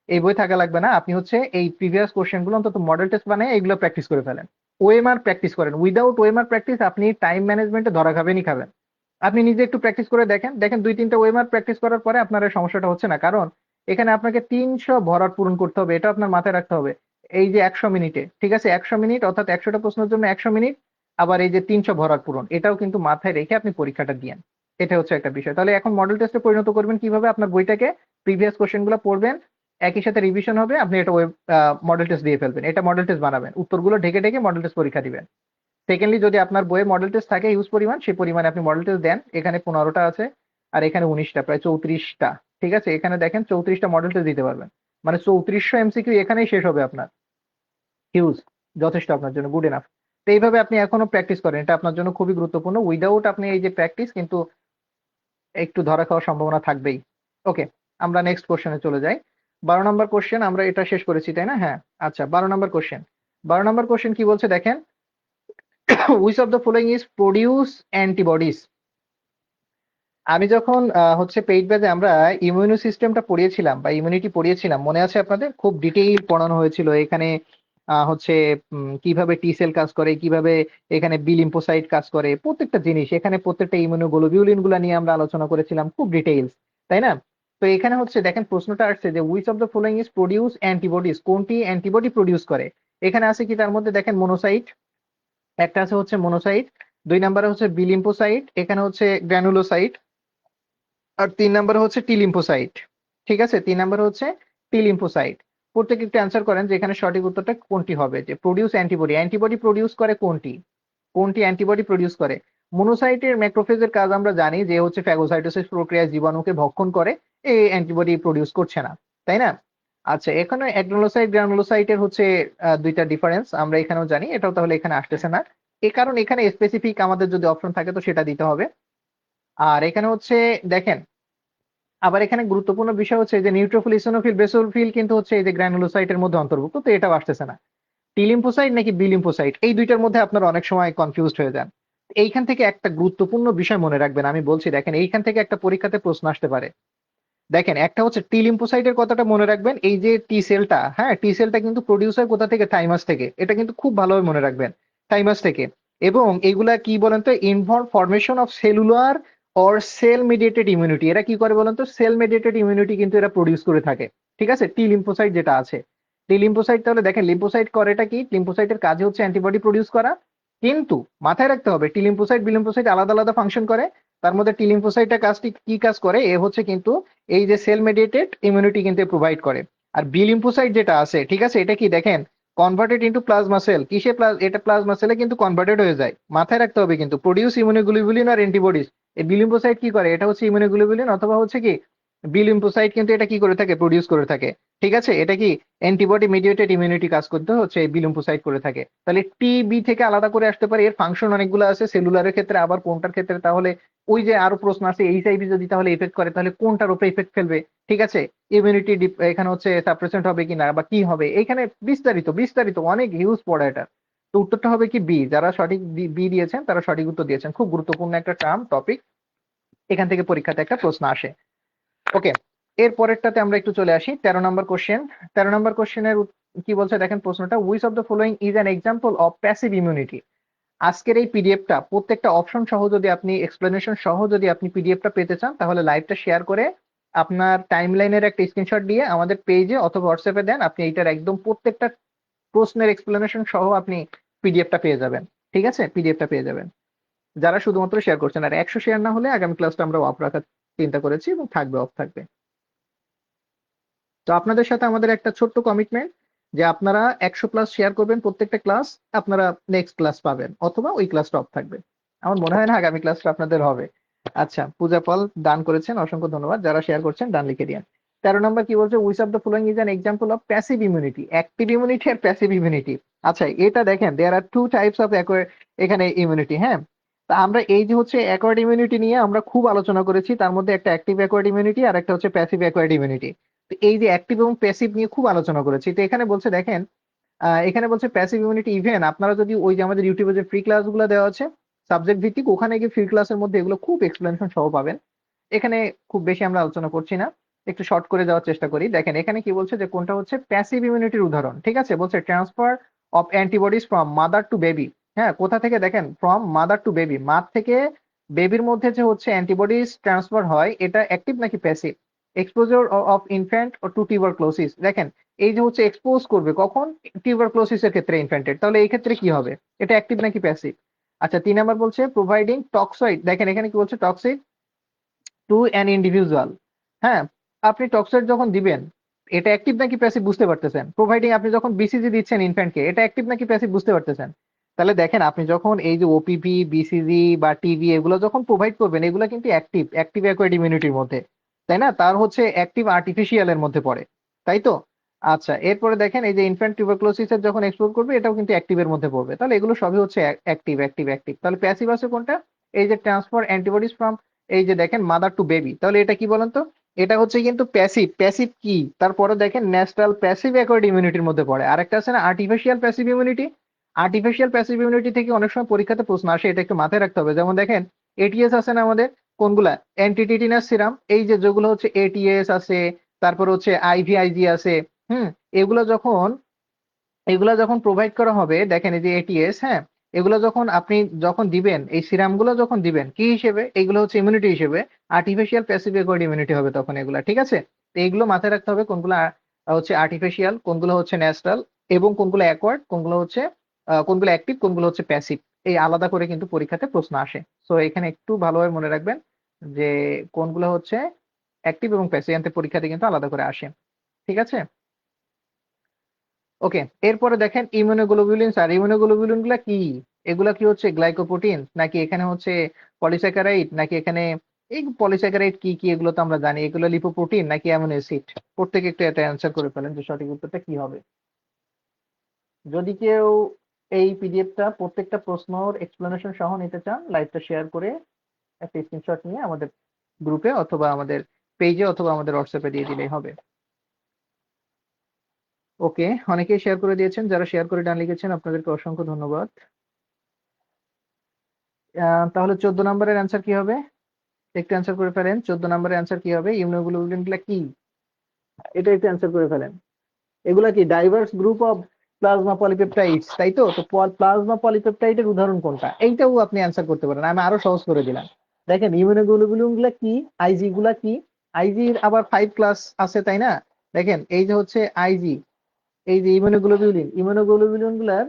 এই বই থাকা লাগবে না, আপনি হচ্ছে এই প্রিভিয়াস কোশ্চেন গুলো অন্তত মডেল টেস্ট বানিয়ে এগুলো প্র্যাকটিস করে ফেলেন। ওএমআর প্র্যাকটিস করেন, উইদাউট ওএমআর প্র্যাকটিস আপনি টাইম ম্যানেজমেন্টে ধরা খাবেনই খাবেন। আপনি নিজে একটু প্র্যাকটিস করে দেখেন, দেখেন 2-3টা ওয়েমার প্র্যাকটিস করার পরে আপনার এই সমস্যাটা হচ্ছে না। কারণ এখানে আপনাকে 300 ভরাট পূরণ করতে হবে, এটা আপনার মাথায় রাখতে হবে। এই যে 100 মিনিটে, ঠিক আছে, 100 মিনিট অর্থাৎ 100টা প্রশ্নের জন্য 100 মিনিট, আবার এই যে 300 ভরাট পূরণ, এটাও কিন্তু মাথায় রেখে আপনি পরীক্ষাটা দিয়েন। এটা হচ্ছে একটা বিষয়। তাহলে এখন মডেল টেস্টে পরিণত করবেন কিভাবে? আপনার বইটাকে প্রিভিয়াস কোশ্চেন গুলো পড়বেন, একই সাথে রিভিশন হবে, আপনি এটা ওয়েব মডেল টেস্ট দিয়ে ফেলবেন, এটা মডেল টেস্ট বানাবেন, উত্তরগুলো ঢেকে ঢেকে মডেল টেস্ট পরীক্ষা দিবেন। সেকেন্ডলি, যদি আপনার বইয়ে মডেল টেস্ট থাকে হিউজ পরিমাণ, সেই পরিমাণে আপনি মডেল টেস্ট দেন। এখানে 15টা আছে, আর এখানে 19টা, প্রায় 34টা। ঠিক আছে, এখানে দেখেন 34টা মডেল টেস্ট দিতে পারবেন, মানে 3400 এমসিকিউ এখানেই শেষ হবে আপনার। হিউজ, যথেষ্ট আপনার জন্য, গুড এনাফ। তো এইভাবে আপনি এখনো প্র্যাকটিস করেন, এটা আপনার জন্য খুবই গুরুত্বপূর্ণ। উইদাউট আপনি এই যে প্র্যাকটিস কিন্তু একটু ধরা খাওয়ার সম্ভাবনা থাকবেই। ওকে, আমরা নেক্সট কোশ্চেনে চলে যাই। 12 নম্বর কোশ্চেন আমরা এটা শেষ করেছি, তাই না? হ্যাঁ। আচ্ছা, 12 নম্বর কোশ্চেন। 12 নম্বর কোশ্চেন কি বলছে দেখেন, which of the following is produce antibodies? আমি যখন হচ্ছে পেইড ব্যাচে আমরা ইমিউনো সিস্টেমটা পড়িয়েছিলাম বা ইমিউনিটি পড়িয়েছিলাম, মনে আছে আপনাদের? খুব ডিটেইল পড়ানো হয়েছিল এখানে। হচ্ছে কিভাবে টি সেল কাজ করে, কিভাবে এখানে বি লিম্ফোসাইট কাজ করে, প্রত্যেকটা জিনিস এখানে, প্রত্যেকটা ইমিউনোগ্লোবিউলিন গুলা নিয়ে আমরা আলোচনা করেছিলাম খুব ডিটেইলস, তাই না? তো এখানে হচ্ছে দেখেন প্রশ্নটা আসছে যে which of the following is produce antibodies, কোনটি অ্যান্টিবডি প্রডিউস করে? এখানে আছে কি তার মধ্যে দেখেন মনোসাইট, একটা আছে হচ্ছে মনোসাইট, 2 নম্বরে হচ্ছে বি লিম্ফোসাইট, এখানে হচ্ছে গ্র্যানুলোসাইট, আর 3 নম্বরে হচ্ছে টি লিম্ফোসাইট। ঠিক আছে, 3 নম্বরে হচ্ছে টি লিম্ফোসাইট। প্রত্যেকে একটু অ্যান্সার করেন যে এখানে সঠিক উত্তরটা কোনটি হবে, যে প্রডিউস অ্যান্টিবডি, অ্যান্টিবডি প্রডিউস করে কোনটি, কোনটি অ্যান্টিবডি প্রডিউস করে? মনোসাইটের ম্যাক্রোফেজের কাজ আমরা জানি যে হচ্ছে ফ্যাগোসাইটোসিস প্রক্রিয়ায় জীবাণুকে ভক্ষণ করে, এই অ্যান্টিবডি প্রডিউস করছে না, তাই না? আচ্ছা, এখানে অ্যাগ্রানুলোসাইট গ্রানুলোসাইটের হচ্ছে দুইটা ডিফারেন্স আমরা এখানেও জানি, এটাও তাহলে এখানে আসতেছে না। এ কারণ এখানে স্পেসিফিক আমাদের যদি অপশন থাকে তো সেটা দিতে হবে। আর এখানে হচ্ছে দেখেন, আবার এখানে গুরুত্বপূর্ণ বিষয় হচ্ছে যে নিউট্রোফিল, ইসোনোফিল, বেসোফিল কিন্তু হচ্ছে এই যে গ্র্যানুলোসাইটের মধ্যে অন্তর্ভুক্ত, তো এটাও আসতেছে না। টি লিম্ফোসাইট নাকি বি লিম্ফোসাইট, এই দুইটার মধ্যে আপনারা অনেক সময় কনফিউজড হয়ে যান। এইখান থেকে একটা গুরুত্বপূর্ণ বিষয় মনে রাখবেন, আমি বলছি দেখেন, এইখান থেকে একটা পরীক্ষাতে প্রশ্ন আসতে পারে। দেখেন, একটা হচ্ছে টি লিম্ফোসাইটের কথাটা মনে রাখবেন, এই যে টি সেলটা, হ্যাঁ, টি সেলটা কিন্তু প্রডিউস হয় কোথা থেকে? থাইমাস থেকে, এটা কিন্তু খুব ভালোভাবে মনে রাখবেন, থাইমাস থেকে। এবং এগুলা কি বলেন তো, involve formation of cellular or cell mediated immunity, এরা কি করে বলেন তো? সেল মিডিয়েটেড ইমিউনিটি কিন্তু এরা প্রডিউস করে থাকে। ঠিক আছে, টি লিম্ফোসাইট যেটা আছে, টি লিম্ফোসাইট, তাহলে দেখেন লিম্ফোসাইট করে এটা কি, লিম্ফোসাইটের কাজ হচ্ছে অ্যান্টিবডি প্রডিউস করা। কিন্তু মাথায় রাখতে হবে টি লিম্ফোসাইট বি লিম্ফোসাইট আলাদা আলাদা ফাংশন করে। তার মধ্যে টি লিম্ফোসাইটের কাজটি কি কাজ করে, এ হচ্ছে কিন্তু এই যে সেল মেডিয়েটেড ইমিউনিটি কিন্তু প্রোভাইড করে। আর বি লিম্ফোসাইট যেটা আছে, ঠিক আছে, এটা কি দেখেন, কনভার্টেড ইনটু প্লাজমা সেল, কিসে এটা প্লাজমা সেলে কিন্তু কনভার্টেড হয়ে যায়। মাথায় রাখতে হবে কিন্তু প্রোডিউস ইমিউনোগ্লোবুলিন আর অ্যান্টিবডিজ। এই বি লিম্ফোসাইট কি করে, এটা হচ্ছে ইমিউনোগ্লোবুলিন অথবা হচ্ছে কি বি লিম্ফোসাইট কিন্তু এটা কি করে থাকে, প্রডিউস করে থাকে। ঠিক আছে, এটা কি অ্যান্টিবডি মিডিয়েটেড ইমিউনিটি কাজ করতে হচ্ছে এই বি লিম্ফোসাইট করে থাকে। তাহলে টিবি থেকে আলাদা করে আসতে পারে, এর ফাংশন অনেকগুলো আছে সেলুলারের ক্ষেত্রে, আবার কোনটার ক্ষেত্রে, তাহলে ওই যে আরো প্রশ্ন আছে এইচআইভি যদি তাহলে ইফেক্ট করে তাহলে কোনটার উপরে ইফেক্ট ফেলবে। ঠিক আছে, ইমিউনিটি এখানে হচ্ছে সাপ্রেসেন্ট হবে কিনা বা কি হবে, এখানে বিস্তারিত বিস্তারিত অনেক হিউজ পড়া এটা। তো উত্তরটা হবে কি বি, যারা সঠিক বি দিয়েছেন তারা সঠিক উত্তর দিয়েছেন। খুব গুরুত্বপূর্ণ একটা টার্ম টপিক, এখান থেকে পরীক্ষাতে একটা প্রশ্ন আসে। ওকে, এর পরেরটাতে আমরা একটু চলে আসি, 13 নম্বর কোশ্চেন। 13 নম্বর কোশ্চেনের কি বলছে দেখেন প্রশ্নটা, which of the following is an example of passive immunity? আজকের এই পিডিএফটা প্রত্যেকটা অপশন সহ যদি আপনি, এক্সপ্লেনেশন সহ যদি আপনি পিডিএফটা পেতে চান, তাহলে লাইভটা শেয়ার করে আপনার টাইমলাইনের একটা স্ক্রিনশট দিয়ে আমাদের পেজে অথবা হোয়াটসঅ্যাপে দেন, আপনি এইটার একদম প্রত্যেকটা প্রশ্নের এক্সপ্লেনেশন সহ আপনি পিডিএফটা পেয়ে যাবেন। ঠিক আছে, পিডিএফটা পেয়ে যাবেন যারা শুধুমাত্র শেয়ার করছেন। আর 100 শেয়ার না হলে আগামী ক্লাসটা আমরা অফ রাখার চিন্তা করেছি এবং থাকবে, অফ থাকবে। তো আপনাদের সাথে আমাদের একটা ছোট্ট কমিটমেন্ট, যে আপনারা 100+ শেয়ার করবেন প্রত্যেকটা ক্লাস, আপনারা নেক্সট ক্লাস পাবেন অথবা ওই ক্লাসটা অফ থাকবে। আমার মনে হয় না আগামী ক্লাসটা আপনাদের হবে। আচ্ছা, পূজা পাল দান করেছেন, অসংখ্য ধন্যবাদ। যারা শেয়ার করছেন ডান লিখে দিন। 13 নম্বর কি বলছে, which of the following is an example of passive immunity? Active immunity আর প্যাসিভ ইমিউনিটি। আচ্ছা, এটা দেখেন there are two types of এখানে ইমিউনিটি, হ্যাঁ। তা আমরা এই যে হচ্ছে অ্যাকোয়ার্ড ইমিউনিটি নিয়ে আমরা খুব আলোচনা করেছি, তার মধ্যে একটা অ্যাক্টিভ অ্যাকোয়ার্ড ইমিউনিটি আর একটা হচ্ছে প্যাসিভ অ্যাকোয়ার্ড ইমিউনিটি। তো এই যে অ্যাক্টিভ এবং প্যাসিভ নিয়ে খুব আলোচনা করেছি, তো এখানে বলছে দেখেন, এখানে বলছে প্যাসিভ ইমিউনিটি ইভেন আপনারা যদি ওই যে আমাদের ইউটিউবে যে ফ্রি ক্লাসগুলো দেওয়া আছে সাবজেক্ট ভিত্তিক, ওখানে গিয়ে ফ্রি ক্লাসের মধ্যে এগুলো খুব এক্সপ্লেনেশন সহ পাবেন। এখানে খুব বেশি আমরা আলোচনা করছি না, একটু শর্ট করে যাওয়ার চেষ্টা করি। দেখেন এখানে কি বলছে যে কোনটা হচ্ছে প্যাসিভ ইমিউনিটির উদাহরণ। ঠিক আছে, বলছে transfer of antibodies from mother to baby. হ্যাঁ, কোথা থেকে দেখেন, ফ্রম মাদার টু বেবি, মা থেকে বেবির মধ্যে যে হচ্ছে অ্যান্টিবডিজ ট্রান্সফার হয়, এটা অ্যাক্টিভ নাকি passive? Exposure of infant to tuberculosis, দেখেন এই যে হচ্ছে এক্সপোজ করবে কখন, টিউবারক্লোসিস এর ক্ষেত্রে ইনফ্যান্টের, তাহলে এই ক্ষেত্রে কি হবে, এটা অ্যাক্টিভ নাকি প্যাসিভ? আচ্ছা, 3 নম্বর বলছে প্রোভাইডিং টক্সয়েড, দেখেন এখানে কি বলছে, টক্সিক টু অ্যান ইন্ডিভিজুয়াল। হ্যাঁ, আপনি টক্সয়েড যখন দিবেন, এটা অ্যাক্টিভ নাকি প্যাসিভ বুঝতে পারতেছেন? প্রোভাইডিং, আপনি যখন বিসিজি দিচ্ছেন ইনফ্যান্টকে, এটা অ্যাক্টিভ নাকি প্যাসিভ বুঝতে পারতেছেন? তাহলে দেখেন আপনি যখন এই যে ওপিভি, বিসিজি বা টিভি এগুলো যখন প্রোভাইড করবেন, এগুলো কিন্তু অ্যাক্টিভ, অ্যাক্টিভ অ্যাকোয়ার্ড ইমিউনিটির মধ্যে, তাই না? তার হচ্ছে অ্যাক্টিভ আর্টিফিশিয়াল এর মধ্যে পড়ে, তাই তো? আচ্ছা, এরপরে দেখেন এই যে ইনফ্যান্ট টিউবারকুলোসিস এর যখন এক্সপোজ করবে, এটাও কিন্তু অ্যাক্টিভ এর মধ্যে পড়বে। তাহলে এগুলো সবই হচ্ছে অ্যাক্টিভ অ্যাক্টিভ অ্যাক্টিভ। তাহলে প্যাসিভ আছে কোনটা? এই যে ট্রান্সফার অ্যান্টিবডিজ ফ্রম এই যে দেখেন মাদার টু বেবি, তাহলে এটা কি বলেন তো? এটা হচ্ছে কিন্তু প্যাসিভ। প্যাসিভ কি? তারপরে দেখেন ন্যাচারাল প্যাসিভ অ্যাকোয়ার্ড ইমিউনিটির মধ্যে পড়ে। আরেকটা আছে না artificial passive immunity. Artificial passive immunity থেকে অনেক সময় পরীক্ষাতে প্রশ্ন আসে, এটা একটু মাথায় রাখতে হবে। যেমন দেখেন এটিএস আছে না আমাদের, কোনগুলা? অ্যান্টিটিটিনাস সিরাম, এই যে যেগুলো হচ্ছে এটিএস আছে, তারপর হচ্ছে আইভিআইজি আছে। হুম। এগুলো যখন এগুলা যখন প্রোভাইড করা হবে, দেখেন এই যে এটিএস, হ্যাঁ, এগুলো যখন আপনি যখন দিবেন, এই সিরামগুলো যখন দিবেন কি হিসেবে, এগুলো হচ্ছে ইমিউনিটি হিসেবে। আর্টিফিশিয়াল প্যাসিভ অ্যাকোয়ার্ড ইমিউনিটি হবে তখন এগুলা, ঠিক আছে? তো এইগুলো মাথায় রাখতে হবে, কোনগুলো হচ্ছে আর্টিফিশিয়াল, কোনগুলো হচ্ছে ন্যাচারাল, এবং কোনগুলো অ্যাকোয়ার্ড, কোনগুলো হচ্ছে কোনগুলো অ্যাক্টিভ, কোনগুলো হচ্ছে প্যাসিভ। এই আলাদা করে কিন্তু পরীক্ষাতে প্রশ্ন আসে। সো এখানে একটু ভালোভাবে মনে রাখবেন যে কোনগুলো হচ্ছে অ্যাক্টিভ এবং প্যাসিভ, পরীক্ষাতে কিন্তু আলাদা করে আসে, ঠিক আছে? ওকে, এরপরে দেখেন ইমিউনোগ্লোবুলিনস। আর ইমিউনোগ্লোবুলিন গুলা কি? এগুলা কি হচ্ছে গ্লাইকোপ্রোটিন, নাকি এখানে হচ্ছে পলিস্যাকারাইড, নাকি এখানে এই পলিস্যাকারাইড কি কি এগুলো তো আমরা জানি, এগুলো লিপোপ্রোটিন নাকি অ্যামিনো অ্যাসিড? প্রত্যেকে একটু এটা অ্যান্সার করে ফেলেন যে সঠিক উত্তরটা কি হবে। যদি কেউ এই পিডিএফটা প্রত্যেকটা প্রশ্নর এক্সপ্লেনেশন সহ নিতে চান, লাইভটা শেয়ার করে একটা স্ক্রিনশট নিয়ে আমাদের গ্রুপে অথবা আমাদের পেজে অথবা আমাদের হোয়াটসঅ্যাপে দিয়ে দিলেই হবে। ওকে, অনেকেই শেয়ার করে দিয়েছেন। যারা শেয়ার করে ডান লিখেছেন আপনাদেরকে অসংখ্য ধন্যবাদ। তাহলে 14 নম্বরের অ্যান্সার কি হবে? একটু অ্যান্সার করে ফেলেন। 14 নম্বরের অ্যান্সার কি হবে? ইমিউনোগ্লোবুলিন গুলা কি? এটা একটু অ্যান্সার করে ফেলেন। এগুলা কি diverse group of plasma polypeptides, তাই তো? তো প্লাজমা পলিপেপটাইডের উদাহরণ কোনটা? এইটাও আপনি অ্যান্সার করতে পারেন, আমি আরো সহজ করে দিলাম। দেখেন ইমিউনোগ্লোবুলিন গুলা কি, আইজি গুলা কি? আইজির আবার 5 ক্লাস আছে, তাই না? দেখেন এই যে হচ্ছে আইজি, এই যে ইমিউনোগ্লোবুলিন, ইমিউনোগ্লোবুলিন গুলার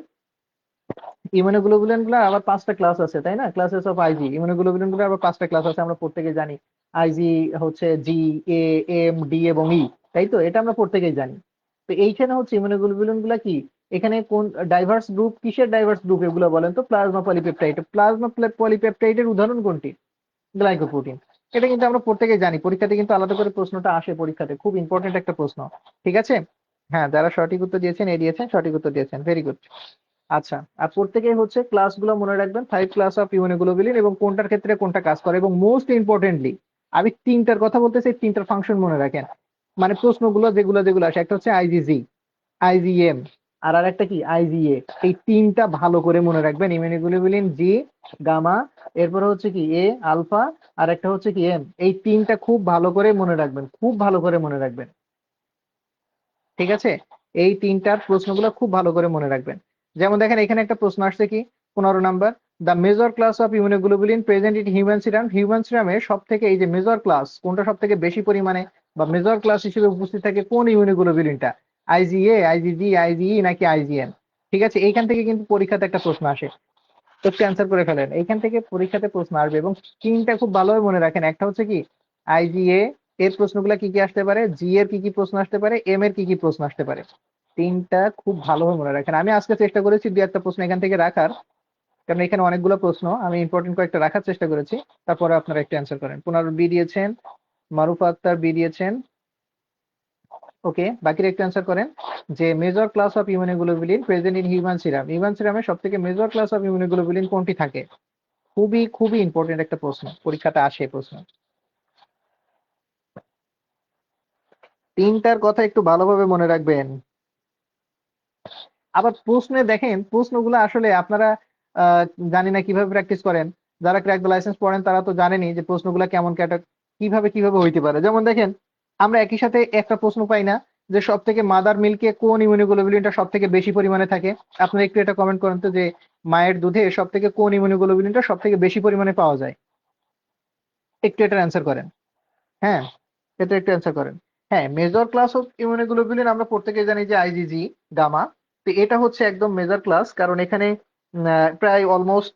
ইমিউনোগ্লোবুলিন গুলো আবার 5টা ক্লাস আছে, তাই না? ক্লাসেস অফ আইজি, ইমিউনোগ্লোবুলিন গুলো আবার 5টা ক্লাস আছে, আমরা প্রত্যেকে জানি। আইজি হচ্ছে জি, এ, এম, ডি এবং ই, তাই তো? এটা আমরা প্রত্যেকেই জানি। তো এইখানে হচ্ছে ইমিউনোগ্লোবুলিন গুলা কি, এখানে কোন ডাইভার্স গ্রুপ, কিসের ডাইভার্স গ্রুপ এগুলো বলেন তো? Plasma polypeptide. প্লাজমা পলিপেপটাইডের উদাহরণ কোনটি? গ্লাইকোপ্রোটিন। এটা কিন্তু আমরা প্রত্যেকেই জানি, পরীক্ষাতে কিন্তু আলাদা করে প্রশ্নটা আসে, পরীক্ষাতে খুব ইম্পর্টেন্ট একটা প্রশ্ন, ঠিক আছে? হ্যাঁ, যারা সঠিক উত্তর দিয়েছেন, এ দিয়েছেন, সঠিক উত্তর দিয়েছেন, ভেরি গুড। আচ্ছা, আর প্রত্যেকেই হচ্ছে ক্লাসগুলো মনে রাখবেন, 5 ক্লাস অফ ইমিউনোগ্লোবুলিন এবং কোনটার ক্ষেত্রে কোনটা কাজ করে, এবং মোস্ট ইম্পর্টেন্টলি আমি তিনটার কথা বলতেছি, এই তিনটার ফাংশন মনে রাখেন। মানে প্রশ্নগুলো যেগুলো যেগুলো আসে, একটা হচ্ছে আইজিজি, আইজিএম, আর আরেকটা কি আইজিএ। এই তিনটা ভালো করে মনে রাখবেন, ইমিউনোগ্লোবুলিন জি, গামা, এরপরে হচ্ছে কি এ, আলফা, আর একটা হচ্ছে কি এম। এই তিনটা খুব ভালো করে মনে রাখবেন, খুব ভালো করে মনে রাখবেন, ঠিক আছে? এই তিনটার প্রশ্নগুলো খুব ভালো করে মনে রাখবেন। যেমন দেখেন এখানে একটা প্রশ্ন আসছে কি, 15 number, the major class of immunoglobulin present in human serum. Human সিরামে সব থেকে এই যে মেজর ক্লাস কোনটা সব থেকে বেশি পরিমাণে বা মেজর ক্লাস হিসেবে উপস্থিত থাকে কোন ইমিউনোগ্লোবুলিনটা? আইজিএ, আইজিজি, আইজিই নাকি আইজিএম? ঠিক আছে, এইখান থেকে কিন্তু পরীক্ষাতে একটা প্রশ্ন আসে, তো একটু অ্যান্সার করে ফেলেন। এইখান থেকে পরীক্ষাতে প্রশ্ন আসবে, এবং তিনটা খুব ভালোভাবে মনে রাখেন। একটা হচ্ছে কি আইজিএ এর প্রশ্নগুলো কি কি আসতে পারে, জি এর কি কি প্রশ্ন আসতে পারে, এম এর কি কি প্রশ্ন আসতে পারে। তিনটা খুব ভালোভাবে মনে রাখেন। আমি আজকে চেষ্টা করেছি দু একটা প্রশ্ন এখান থেকে রাখার, কারণ এখানে অনেকগুলো প্রশ্ন, আমি ইম্পর্টেন্ট কয়েকটা রাখার চেষ্টা করেছি। তারপরে আপনারা একটু অ্যান্সার করেন। পুনর বি দিয়েছেন, মারুফা আক্তার বি দিয়েছেন। ওকে, বাকিরা একটু অ্যান্সার করেন যে major class of immunoglobulin present in human serum, human সিরামে সব থেকে মেজর ক্লাস অফ ইমিউনোগ্লোবুলিন কোনটি থাকে? খুবই খুবই ইম্পর্টেন্ট একটা প্রশ্ন, পরীক্ষাতে আসে এই প্রশ্ন। তিনটার কথা একটু ভালোভাবে মনে রাখবেন। আবার প্রশ্নে দেখেন, প্রশ্নগুলো আসলে আপনারা আহ, জানি না কিভাবে প্র্যাকটিস করেন। যারা ক্র্যাক দ্য লাইসেন্স পড়েন তারা তো জানেনই যে প্রশ্নগুলো কেমন কিভাবে কিভাবে হইতে পারে। যেমন দেখেন আমরা একই সাথে একটা প্রশ্ন পাই না যে সব থেকে মাদার মিল্কে কোন ইমিউনোগ্লোবুলিনটা সব থেকে বেশি পরিমাণে থাকে? আপনারা একটু এটা কমেন্ট করেন তো, যে মায়ের দুধে সব থেকে কোন ইমিউনোগ্লোবুলিনটা সব থেকে বেশি পরিমাণে পাওয়া যায়? একটু এটার অ্যান্সার করেন। হ্যাঁ, এটা একটু অ্যান্সার করেন। হ্যাঁ, মেজর ক্লাস অফ ইমিউনোগ্লোবুলিন আমরা প্রত্যেকে জানি যে আইজিজি, গামা। তো এটা হচ্ছে একদম মেজর ক্লাস, কারণ এখানে প্রায় অলমোস্ট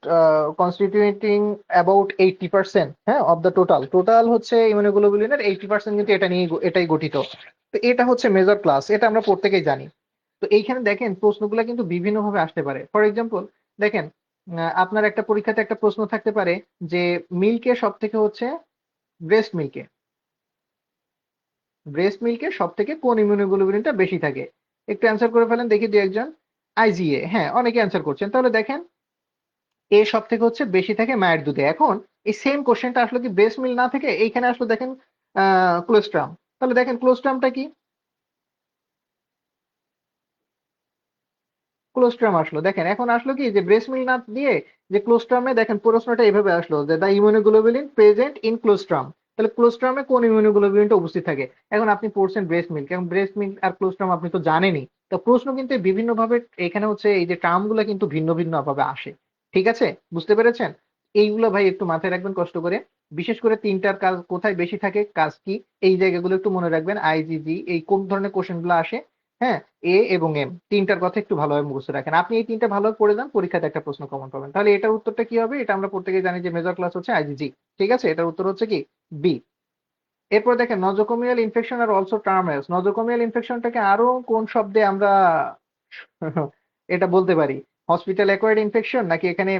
কনস্টিটিউটিং অ্যাবাউট 80%, হ্যাঁ, অফ দ্য টোটাল টোটাল হচ্ছে ইমিউনোগ্লোবুলিনের 80% কিন্তু এটা নিয়ে এটাই গঠিত। তো এটা হচ্ছে মেজর ক্লাস, এটা আমরা প্রত্যেকেই জানি। তো এইখানে দেখেন প্রশ্নগুলো কিন্তু বিভিন্নভাবে আসতে পারে। ফর এক্সাম্পল দেখেন, আপনার একটা পরীক্ষাতে একটা প্রশ্ন থাকতে পারে যে মিল্কে সব থেকে হচ্ছে ব্রেস্ট মিল্কে ব্রেস্ট মিল্কে সব থেকে কোন ইমিউনোগ্লোবুলিনটা বেশি থাকে? একটু অ্যান্সার করে ফেলেন দেখি দু একজন। আইজিএ, হ্যাঁ, অনেকে অ্যান্সার করছেন। তাহলে দেখেন এ সব থেকে হচ্ছে বেশি থাকে মায়ের দুধে। এখন এই সেম কোশ্চেনটা আসলো কি ব্রেস্ট মিল্ক না থেকে এইখানে আসলো দেখেন ক্লোস্ট্রাম। তাহলে দেখেন ক্লোস্ট্রামটা কি, ক্লোস্ট্রাম আসলো। দেখেন এখন আসলো কি যে ব্রেস্ট মিল্ক না দিয়ে যে ক্লোস্ট্রামে দেখেন প্রশ্নটা এইভাবে আসলো যে দ্য ইমিউনোগ্লোবুলিন প্রেজেন্ট ইন ক্লোস্ট্রাম। তাহলে ক্লোস্ট্রামে কোন ইমিউনোগ্লোবুলিনটা উপস্থিত থাকে? এখন আপনি পড়ছেন ব্রেস্ট মিল্ক, এখন ব্রেস্ট মিল্ক আর ক্লোস্ট্রাম আপনি তো জানেনই। তো প্রশ্ন কিন্তু বিভিন্ন ভাবে এখানে হচ্ছে এই যে টার্ম গুলা কিন্তু ভিন্ন ভিন্ন ভাবে আসে। ঠিক আছে, বুঝতে পেরেছেন? এইগুলো ভাই একটু মাথায় রাখবেন কষ্ট করে। বিশেষ করে তিনটার কাজ কোথায় বেশি থাকে, কাজ কি, এই জায়গাগুলো একটু মনে রাখবেন। আইজিজি এই কোন ধরনের কোশ্চেন গুলো আসে, হ্যাঁ, এ এবং এম তিনটার কথা একটু ভালোভাবে মুখস্থ রাখেন। আপনি এই তিনটা ভালোভাবে পড়ে যান, পরীক্ষাতে একটা প্রশ্ন কমন পাবেন। তাহলে এটার উত্তরটা কি হবে? এটা আমরা প্রত্যেকে জানি যে মেজর ক্লাস হচ্ছে আইজিজি। ঠিক আছে, এটার উত্তর হচ্ছে কি বি। এরপর দেখেন নজোকোমিয়াল ইনফেকশন আর অলসো টার্ম অ্যাজ, নজোকোমিয়াল ইনফেকশনটাকে আরো কোন শব্দে আমরা এটা বলতে পারি? হসপিটাল অ্যাকোয়ার্ড ইনফেকশন, নাকি এখানে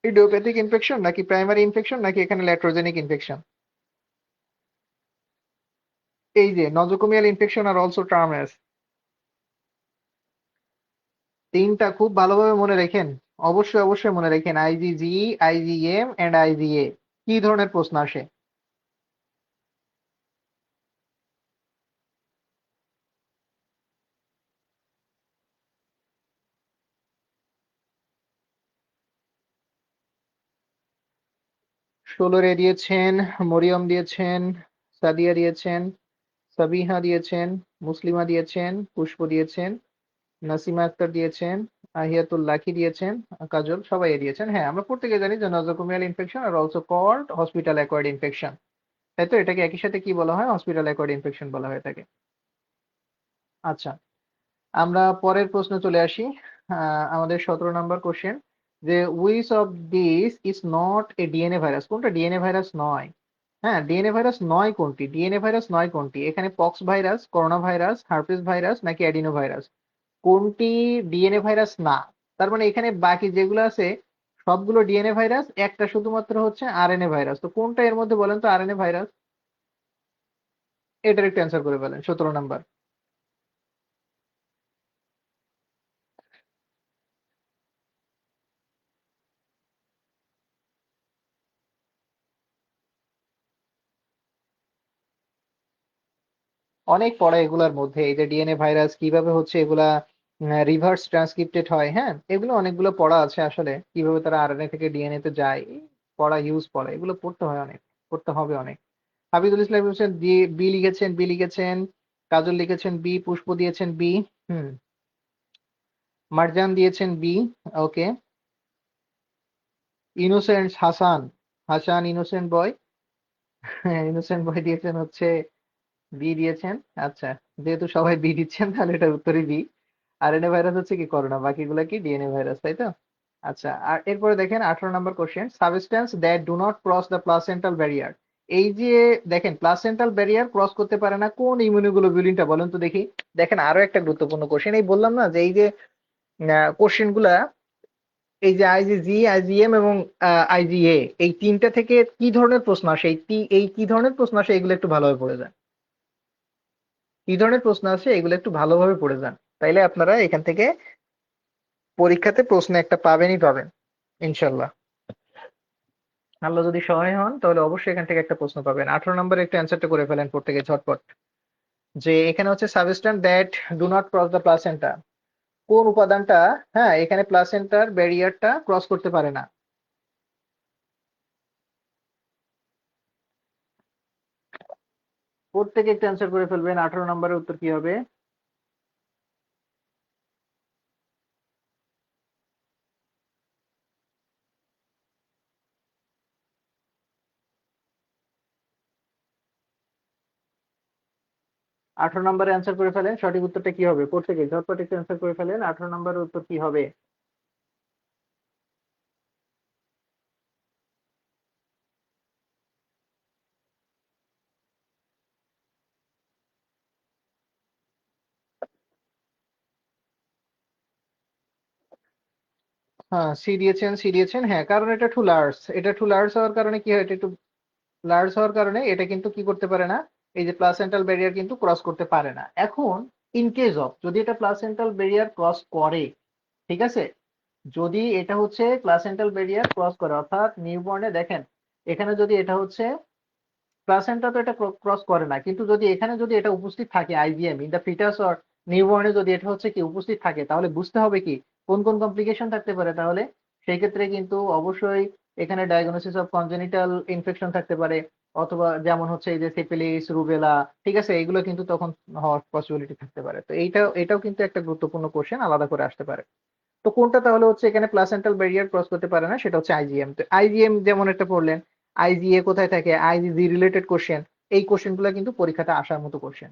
ইডিওপ্যাথিক ইনফেকশন, নাকি প্রাইমারি ইনফেকশন, নাকি এখানে ল্যাট্রোজেনিক ইনফেকশন? এই যে নজোকোমিয়াল ইনফেকশন আর অলসো টার্ম অ্যাজ, তিনটা খুব ভালোভাবে মনে রেখেন। অবশ্যই অবশ্যই মনে রেখেন, আইজিজি, আইজিএম এন্ড আইজিএ। কি ধরনের প্রশ্ন আসে? ষোলোরে দিয়েছেন, মরিয়ম দিয়েছেন, সাদিয়া দিয়েছেন, সাবিহা দিয়েছেন, মুসলিমা দিয়েছেন, পুষ্প দিয়েছেন, নাসিমা আক্তার দিয়েছেন, আহিয়াতুল লাকি দিয়েছেন, কাজল, সবাই দিয়েছেন। হ্যাঁ, আমরা প্রত্যেকে জানি যে নজোকোমিয়াল ইনফেকশন আর also called hospital acquired infection. তাই তো, এটাকে একই সাথে কি বলা হয়? হসপিটাল অ্যাকোয়ার্ড ইনফেকশন বলা হয়ে থাকে। আচ্ছা, আমরা পরের প্রশ্নে চলে আসি। আমাদের 17 নম্বর কোশ্চেন, যে which of this is not a DNA virus? কোনটা ডিএনএ ভাইরাস নয়? হ্যাঁ, ডিএনএ ভাইরাস নয় কোনটি? ডিএনএ ভাইরাস নয় কোনটি? এখানে pox virus, corona virus, herpes virus, নাকি অ্যাডিনো ভাইরাস? কোনটি ডিএনএ ভাইরাস না? তার মানে এখানে বাকি যেগুলো আছে সবগুলো ডিএনএ ভাইরাস, একটা শুধুমাত্র হচ্ছে আরএনএ ভাইরাস। তো কোনটা এর মধ্যে বলেন তো আরএনএ ভাইরাস? এটার একটু অ্যান্সার করে ফেলেন, 17 নাম্বার। অনেক পড়া এগুলার মধ্যে, এই যে ডিএনএ ভাইরাস কিভাবে হচ্ছে এগুলা রিভার্স ট্রান্সক্রিপ্টেড হয়, হ্যাঁ, এগুলো অনেকগুলো পড়া আছে আসলে, কিভাবে তারা আরএনএ থেকে ডিএনএ তে যায়। এই পড়া হিউজ পড়া, এগুলো পড়তে হয় অনেক, পড়তে হবে অনেক। হাবিবুল ইসলাম হোসেন বি লিখেছেন, বি লিখেছেন, কাজল লিখেছেন বি, পুষ্প দিয়েছেন বি, হুম, মারজান দিয়েছেন বি, ওকে। Innocent Hasan, Hasan innocent boy, innocent boy দিয়েছেন হচ্ছে বি দিয়েছেন। আচ্ছা, যেহেতু সবাই বি দিচ্ছেন তাহলে এটার উত্তরই বি। আরএনএ ভাইরাস হচ্ছে কি করোনা, বাকিগুলা কি ডিএনএ ভাইরাস, তাই তো? আচ্ছা, আর এরপরে দেখেন 18 number question, substance that do not cross the placental barrier. এই যে দেখেন প্লাসেন্টাল ব্যারিয়ার ক্রস করতে পারে না কোন ইমিউনোগ্লোবুলিনটা, বলেন তো দেখি। দেখেন আরো একটা গুরুত্বপূর্ণ কোশ্চেন, এই বললাম না যে এই যে কোশ্চেন গুলা, এই যে আইজিজি, আইজিএম এবং আইজিএ, এই তিনটা থেকে কি ধরনের প্রশ্ন আসে, এই কি ধরনের প্রশ্ন আসে এগুলো একটু ভালোভাবে পড়ে যান। কি ধরনের প্রশ্ন আসে এগুলো একটু ভালোভাবে পড়ে যান, তাইলে আপনারা এখান থেকে পরীক্ষাতে প্রশ্ন একটা পাবেনই পাবেন ইনশাল্লাহ। আল্লাহ যদি সহায় হন তাহলে অবশ্যই এখান থেকে একটা প্রশ্ন পাবেন। 18 নম্বরে একটু অ্যান্সারটা করে ফেলেন প্রত্যেকে ঝটপট। যে এখানে হচ্ছে substance that do not cross the placenta, কোন উপাদানটা, হ্যাঁ, এখানে প্লাসেন্টার ব্যারিয়ারটা ক্রস করতে পারে না? প্রত্যেকে একটু অ্যান্সার করে ফেলবেন, 18 নম্বরের উত্তর কি হবে? 18 নম্বরে অ্যান্সার করে ফেলেন, সঠিক উত্তরটা কি হবে? প্রত্যেকে ঝটপট একটু অ্যান্সার করে ফেলেন, 18 নম্বরের উত্তর কি হবে? হ্যাঁ, সি দিয়েছেন, সি দিয়েছেন, হ্যাঁ, কারণ এটা টু লার্জ, এটা টু লার্জ হওয়ার কারণে কি হয়, এটা একটু লার্জ হওয়ার কারণে এটা কিন্তু কি করতে পারে না, এই যে প্লাসেন্টাল ব্যারিয়ার কিন্তু ক্রস করতে পারে না। এখন ইন কেস অফ যদি এটা প্লাসেন্টাল ব্যারিয়ার ক্রস করে, ঠিক আছে, যদি এটা হচ্ছে প্লাসেন্টাল ব্যারিয়ার ক্রস করে, অর্থাৎ নিউবর্নে দেখেন এখানে যদি এটা হচ্ছে প্লাসেন্টা, তো এটা ক্রস করে না, কিন্তু যদি এখানে যদি এটা উপস্থিত থাকে আইভিএম ইন দ্য ফিটাস অর নিউবর্নে, যদি এটা হচ্ছে কি উপস্থিত থাকে, তাহলে বুঝতে হবে কি কোন কোন কমপ্লিকেশন থাকতে পারে। তাহলে সেই ক্ষেত্রে কিন্তু অবশ্যই এখানে ডায়াগনোসিস অফ কনজেনিটাল ইনফেকশন থাকতে পারে, অথবা যেমন হচ্ছে এই যে সিফিলিস, রুবেলা, ঠিক আছে, এগুলো কিন্তু তখন হওয়ার পসিবিলিটি থাকতে পারে। তো এটাও কিন্তু একটা গুরুত্বপূর্ণ কোশ্চেন, আলাদা করে আসতে পারে। তো কোনটা তাহলে হচ্ছে এখানে প্লাসেন্টাল ব্যারিয়ার ক্রস করতে পারে না, সেটা হচ্ছে আইজিএম। তো আইজিএম যেমন একটা পড়লেন, আইজিএ কোথায় থাকে, আইজিজি রিলেটেড কোশ্চেন, এই কোশ্চেন গুলো কিন্তু পরীক্ষাতে আসার মতো কোশ্চেন।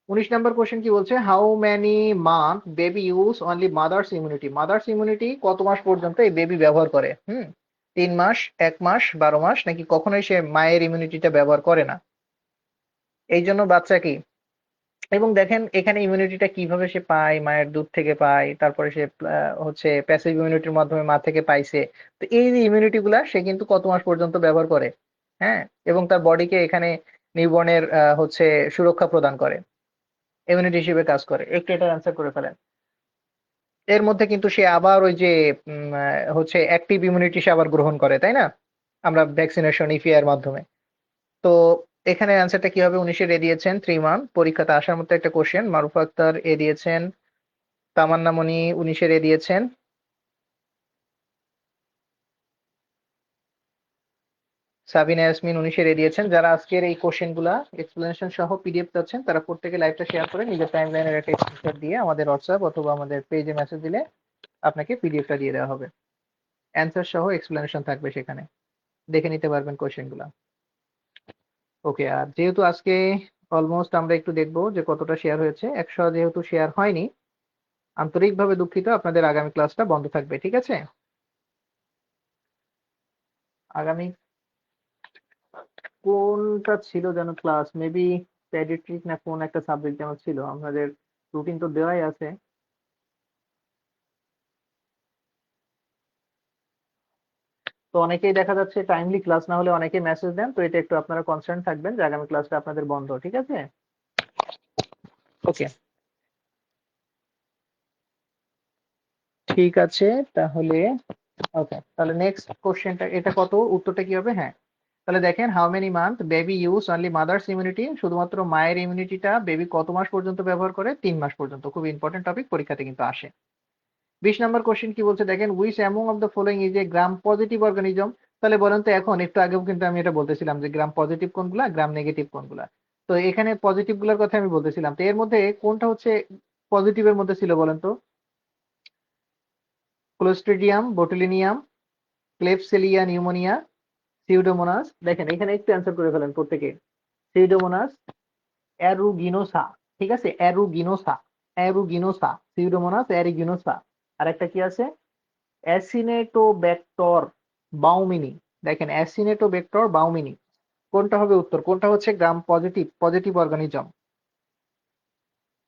19 নম্বর কোশ্চেন কি বলছে, how many month baby use only mother's immunity. Mother's immunity কত মাস পর্যন্ত এই বেবি ব্যবহার করে? 3 মাস, 1 মাস, 12 মাস, নাকি কখনোই সে মায়ের ইমিউনিটিটা ব্যবহার করে না? এই জন্য বাচ্চা কি, এবং দেখেন এখানে ইমিউনিটিটা কিভাবে সে পায়, মায়ের দুধ থেকে পায়, তারপরে সে হচ্ছে প্যাসিভ ইমিউনিটির মাধ্যমে মা থেকে পাইছে। তো এই যে ইমিউনিটি গুলা সে কিন্তু কত মাস পর্যন্ত ব্যবহার করে, হ্যাঁ, এবং তার বডিকে এখানে নিউবর্নের হচ্ছে সুরক্ষা প্রদান করে, ইমিউনিটি হিসেবে কাজ করে। একটু এটা অ্যান্সার করে ফেলেন। এর মধ্যে কিন্তু সে আবার ওই যে হচ্ছে অ্যাক্টিভ ইমিউনিটি সে আবার গ্রহণ করে, তাই না, আমরা ভ্যাকসিনেশন ইপিআর মাধ্যমে। তো এখানে অ্যান্সারটা কি হবে? 19-এর এ দিয়েছেন 3 মান্থ, পরীক্ষাতে আসার মতো একটা কোশ্চেন। মারুফ আক্তার এ দিয়েছেন, তামান্না মনি 19-এর এ দিয়েছেন, সাবিনা ইয়াসমিন 19-এর এ দিয়েছেন। যারা আজকের এই কোশ্চেন গুলা এক্সপ্লেনেশন সহ পিডিএফ চাচ্ছেন, তারা প্রত্যেকে লাইভটা শেয়ার করে নিজের টাইম লাইনের একটা স্ক্রিনশট দিয়ে আমাদের হোয়াটসঅ্যাপ অথবা আমাদের পেজে মেসেজ দিলে আপনাকে পিডিএফটা দিয়ে দেওয়া হবে। অ্যান্সার সহ এক্সপ্লেনেশন থাকবে সেখানে, দেখে নিতে পারবেন কোশ্চেন গুলা। ওকে, আর যেহেতু আজকে অলমোস্ট আমরা একটু দেখবো যে কতটা শেয়ার হয়েছে, 100 যেহেতু শেয়ার হয়নি, আন্তরিকভাবে দুঃখিত, আপনাদের আগামী ক্লাসটা বন্ধ থাকবে, ঠিক আছে? আগামী কোনটা ছিল যেন ক্লাস, মেবি পেডিয়াট্রিক না কোন একটা সাবজেক্ট যেন ছিল, আমাদের রুটিন তো দেওয়াই আছে। তো অনেকেই দেখা যাচ্ছে টাইমলি ক্লাস না হলে অনেকেই মেসেজ দেন, তো এটা একটু আপনারা কনসার্ন থাকবেন যে আগামী ক্লাসটা আপনাদের বন্ধ, ঠিক আছে? ওকে, ঠিক আছে তাহলে। ওকে, তাহলে নেক্সট কোশ্চেনটা, এটা কত, উত্তরটা কি হবে? হ্যাঁ, তাহলে দেখেন, how many month baby use only mother's immunity. শুধুমাত্র মায়ের ইমিউনিটিটা বেবি কত মাস পর্যন্ত ব্যবহার করে? 3 মাস পর্যন্ত। খুব ইম্পর্টেন্ট টপিক, পরীক্ষাতে কিন্তু আসে। 20 নম্বর কোশ্চেন কি বলছে দেখেন, which among of the following is a gram positive organism. তাহলে বলেন তো, এখন একটু আগেও কিন্তু আমি এটা বলতেছিলাম যে গ্রাম পজিটিভ কোনগুলা, গ্রাম নেগেটিভ কোনগুলা। তো এখানে পজিটিভ গুলার কথা আমি বলতেছিলাম, তো এর মধ্যে কোনটা হচ্ছে পজিটিভের মধ্যে ছিল বলেন তো? Clostridium botulinum, Klebsiella pneumoniae, Pseudomonas. দেখেন এখানে একটু অ্যান্সার করে ফেলেন প্রত্যেকে। সিউডোমোনাস, অ্যারুগিনোসা, ঠিক আছে, অ্যারুগিনোসা, অ্যারুগিনোসা, সিউডোমোনাস অ্যারুগিনোসা। আর একটা কি আছে? অ্যাসিনেটোব্যাক্টর বাউমিনি। দেখেন অ্যাসিনেটোব্যাক্টর বাউমিনি। কোনটা হবে উত্তর? কোনটা হচ্ছে গ্রাম পজিটিভ পজিটিভ অর্গানিজম?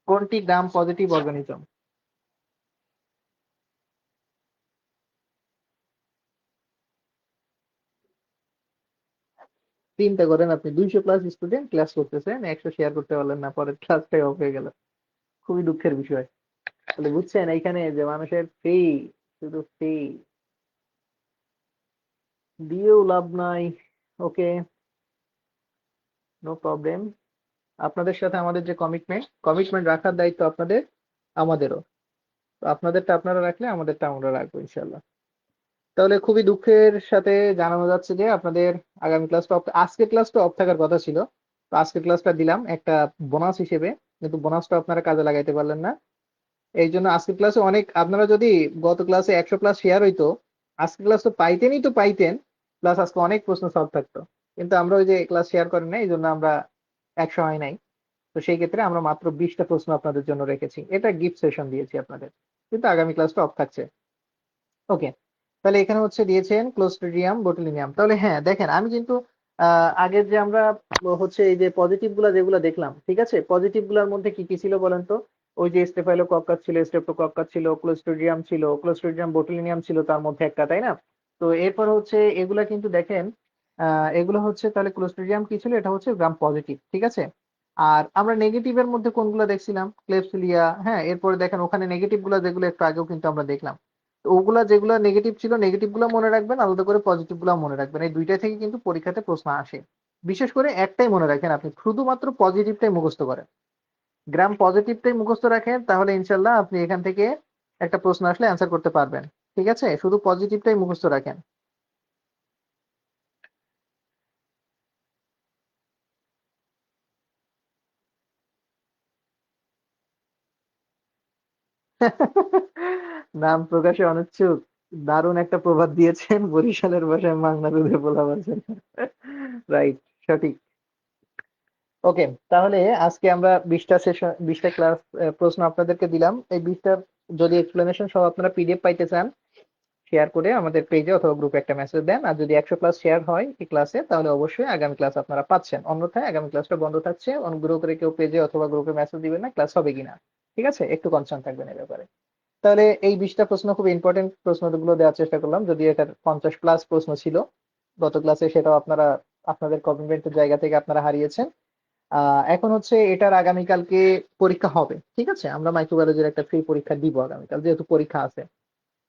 কোনটি গ্রাম পজিটিভ অর্গানিজম? চিন্তা করেন, আপনি 200+ স্টুডেন্ট ক্লাস করতেছেন, 100 শেয়ার করতে পারলেন না, পরের ক্লাসটাই অফ হয়ে গেল। খুবই দুঃখের বিষয়। তাহলে বুঝছেন এইখানে যে মানুষের ফ্রি, শুধু ফ্রি দিয়েও লাভ নাই। ওকে, নো প্রবলেম। আপনাদের সাথে আমাদের যে কমিটমেন্ট, কমিটমেন্ট রাখার দায়িত্ব আপনাদের, আমাদেরও। তো আপনাদেরটা আপনারা রাখলে আমাদেরটা আমরা রাখবো ইনশাল্লাহ। তাহলে খুবই দুঃখের সাথে জানানো যাচ্ছে যে আপনাদের আগামী ক্লাসটা অফ, আজকের ক্লাসটা অফ থাকার কথা ছিল। তো আজকের ক্লাসটা দিলাম একটা বোনাস হিসেবে, কিন্তু বোনাসটা আপনারা কাজে লাগাইতে পারলেন না। এই জন্য আজকের ক্লাসে অনেক, আপনারা যদি গত ক্লাসে 100+ শেয়ার হইতো, আজকের ক্লাস তো পাইতেনই, তো পাইতেন, প্লাস আজকে অনেক প্রশ্ন সলভ থাকতো। কিন্তু আমরা ওই যে ক্লাস শেয়ার করেন না, এই জন্য আমরা 100 হয় নাই। তো সেই ক্ষেত্রে আমরা মাত্র 20টা প্রশ্ন আপনাদের জন্য রেখেছি, এটা গিফট সেশন দিয়েছি আপনাদের, কিন্তু আগামী ক্লাসটা অফ থাকছে। ওকে, তাহলে এখানে হচ্ছে দিয়েছেন ক্লোস্ট্রিডিয়াম বোটুলিনিয়াম। তাহলে হ্যাঁ দেখেন, আমি কিন্তু আগের যে আমরা হচ্ছে এই যে পজিটিভ গুলা যেগুলো দেখলাম, ঠিক আছে, পজিটিভ গুলার মধ্যে কি কি ছিল বলেন তো? ওই যে স্টেফাইলোকক্কাস ছিল, স্ট্রেপ্টোকক্কাস ছিল, ক্লোস্ট্রিডিয়াম ছিল, ক্লোস্ট্রিডিয়াম বোটুলিনিয়াম ছিল তার মধ্যে একটা, তাই না? তো এরপর হচ্ছে এগুলা কিন্তু দেখেন, এগুলো হচ্ছে, তাহলে ক্লোস্ট্রিডিয়াম কি ছিল? এটা হচ্ছে গ্রাম পজিটিভ, ঠিক আছে। আর আমরা নেগেটিভের মধ্যে কোনগুলো দেখছিলাম? ক্লেবসিলিয়া, হ্যাঁ, এরপরে দেখেন ওখানে নেগেটিভ গুলা যেগুলো একটু আগেও কিন্তু আমরা দেখলাম। তো ওগুলা যেগুলা নেগেটিভ ছিল নেগেটিভ গুলা মনে রাখবেন, আলাদা করে পজিটিভ গুলা মনে রাখবেন। এই দুইটা থেকে কিন্তু পরীক্ষাতে প্রশ্ন আসে। বিশেষ করে একটাই মনে রাখেন, আপনি শুধুমাত্র পজিটিভটাই মুখস্থ করেন। গ্রাম পজিটিভটাই মুখস্থ রাখেন, তাহলে ইনশাল্লাহ আপনি এখান থেকে একটা প্রশ্ন আসলে অ্যান্সার করতে পারবেন। ঠিক আছে, শুধু পজিটিভটাই মুখস্থ রাখেন। নাম প্রকাশে অনিচ্ছুক, দারুণ একটা প্রবাদ দিয়েছেন, বরিশালের ভাষায় মাংনা দুধে পোলা বলছেন। রাইট, সঠিক। ওকে, তাহলে আজকে আমরা 20টা সেশন, 20টা ক্লাস প্রশ্ন আপনাদেরকে দিলাম। এই 20টার যদি এক্সপ্লেনেশন সহ আপনারা পিডিএফ পাইতে চান, শেয়ার করে আমাদের পেজে অথবা গ্রুপে একটা মেসেজ দেন। আর যদি 100+ শেয়ার হয় এই ক্লাসে, তাহলে অবশ্যই আগামী ক্লাস আপনারা পাচ্ছেন। অন্যথায় আগামী ক্লাসটা বন্ধ থাকছে। অনুগ্রহ করে কেউ পেজে অথবা গ্রুপে মেসেজ দিবেন না ক্লাস হবে কিনা। ঠিক আছে, একটু কনসার্ন থাকবেন এই ব্যাপারে। তাহলে এই 20টা প্রশ্ন খুব ইম্পর্টেন্ট প্রশ্নগুলো দেওয়ার চেষ্টা করলাম, যদি এটার 50+ প্রশ্ন ছিল গত ক্লাসে, সেটাও আপনারা আপনাদের কমিটমেন্টের জায়গা থেকে আপনারা হারিয়েছেন। এখন হচ্ছে এটার আগামীকালকে পরীক্ষা হবে। ঠিক আছে, আমরা মাইক্রোবায়োলজির একটা ফ্রি পরীক্ষা দিব আগামীকাল, যেহেতু পরীক্ষা আছে।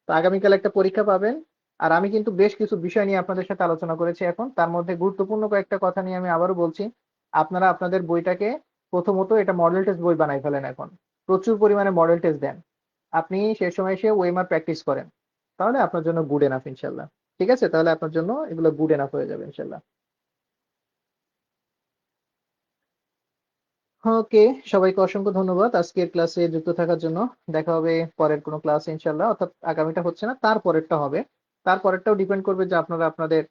তো আগামীকাল একটা পরীক্ষা পাবেন। আর আমি কিন্তু বেশ কিছু বিষয় নিয়ে আপনাদের সাথে আলোচনা করেছি। এখন তার মধ্যে গুরুত্বপূর্ণ কয়েকটা কথা নিয়ে আমি আবারও বলছি। আপনারা আপনাদের বইটাকে প্রথমত এটা মডেল টেস্ট বই বানাই ফেলেন। এখন প্রচুর পরিমাণে মডেল টেস্ট দেন। আপনি সে সময় এসে ওএমআর প্র্যাকটিস করেন, তাহলে আপনার জন্য গুড এনাফ ইনশাল্লাহ। ঠিক আছে, তাহলে আপনার জন্য এগুলো গুড এনাফ হয়ে যাবে ইনশাল্লাহ। ওকে, সবাইকে অসংখ্য ধন্যবাদ আজকের ক্লাসে যুক্ত থাকার জন্য। দেখা হবে পরের কোনো ক্লাসে ইনশাল্লাহ, অর্থাৎ আগামীটা হচ্ছে না, তার পরেরটা হবে। তার পরেরটাও ডিপেন্ড করবে যে আপনারা আপনাদের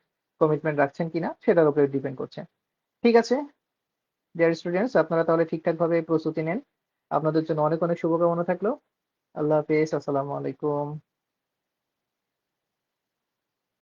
কমিটমেন্ট রাখছেন কিনা, সেটার উপরে ডিপেন্ড করছে। ঠিক আছে ডিয়ার স্টুডেন্টস, আপনারা তাহলে ঠিকঠাক ভাবে প্রস্তুতি নেন। আপনাদের জন্য অনেক অনেক শুভকামনা থাকলো। আল্লাহ হাফেজ, আসসালামু আলাইকুম।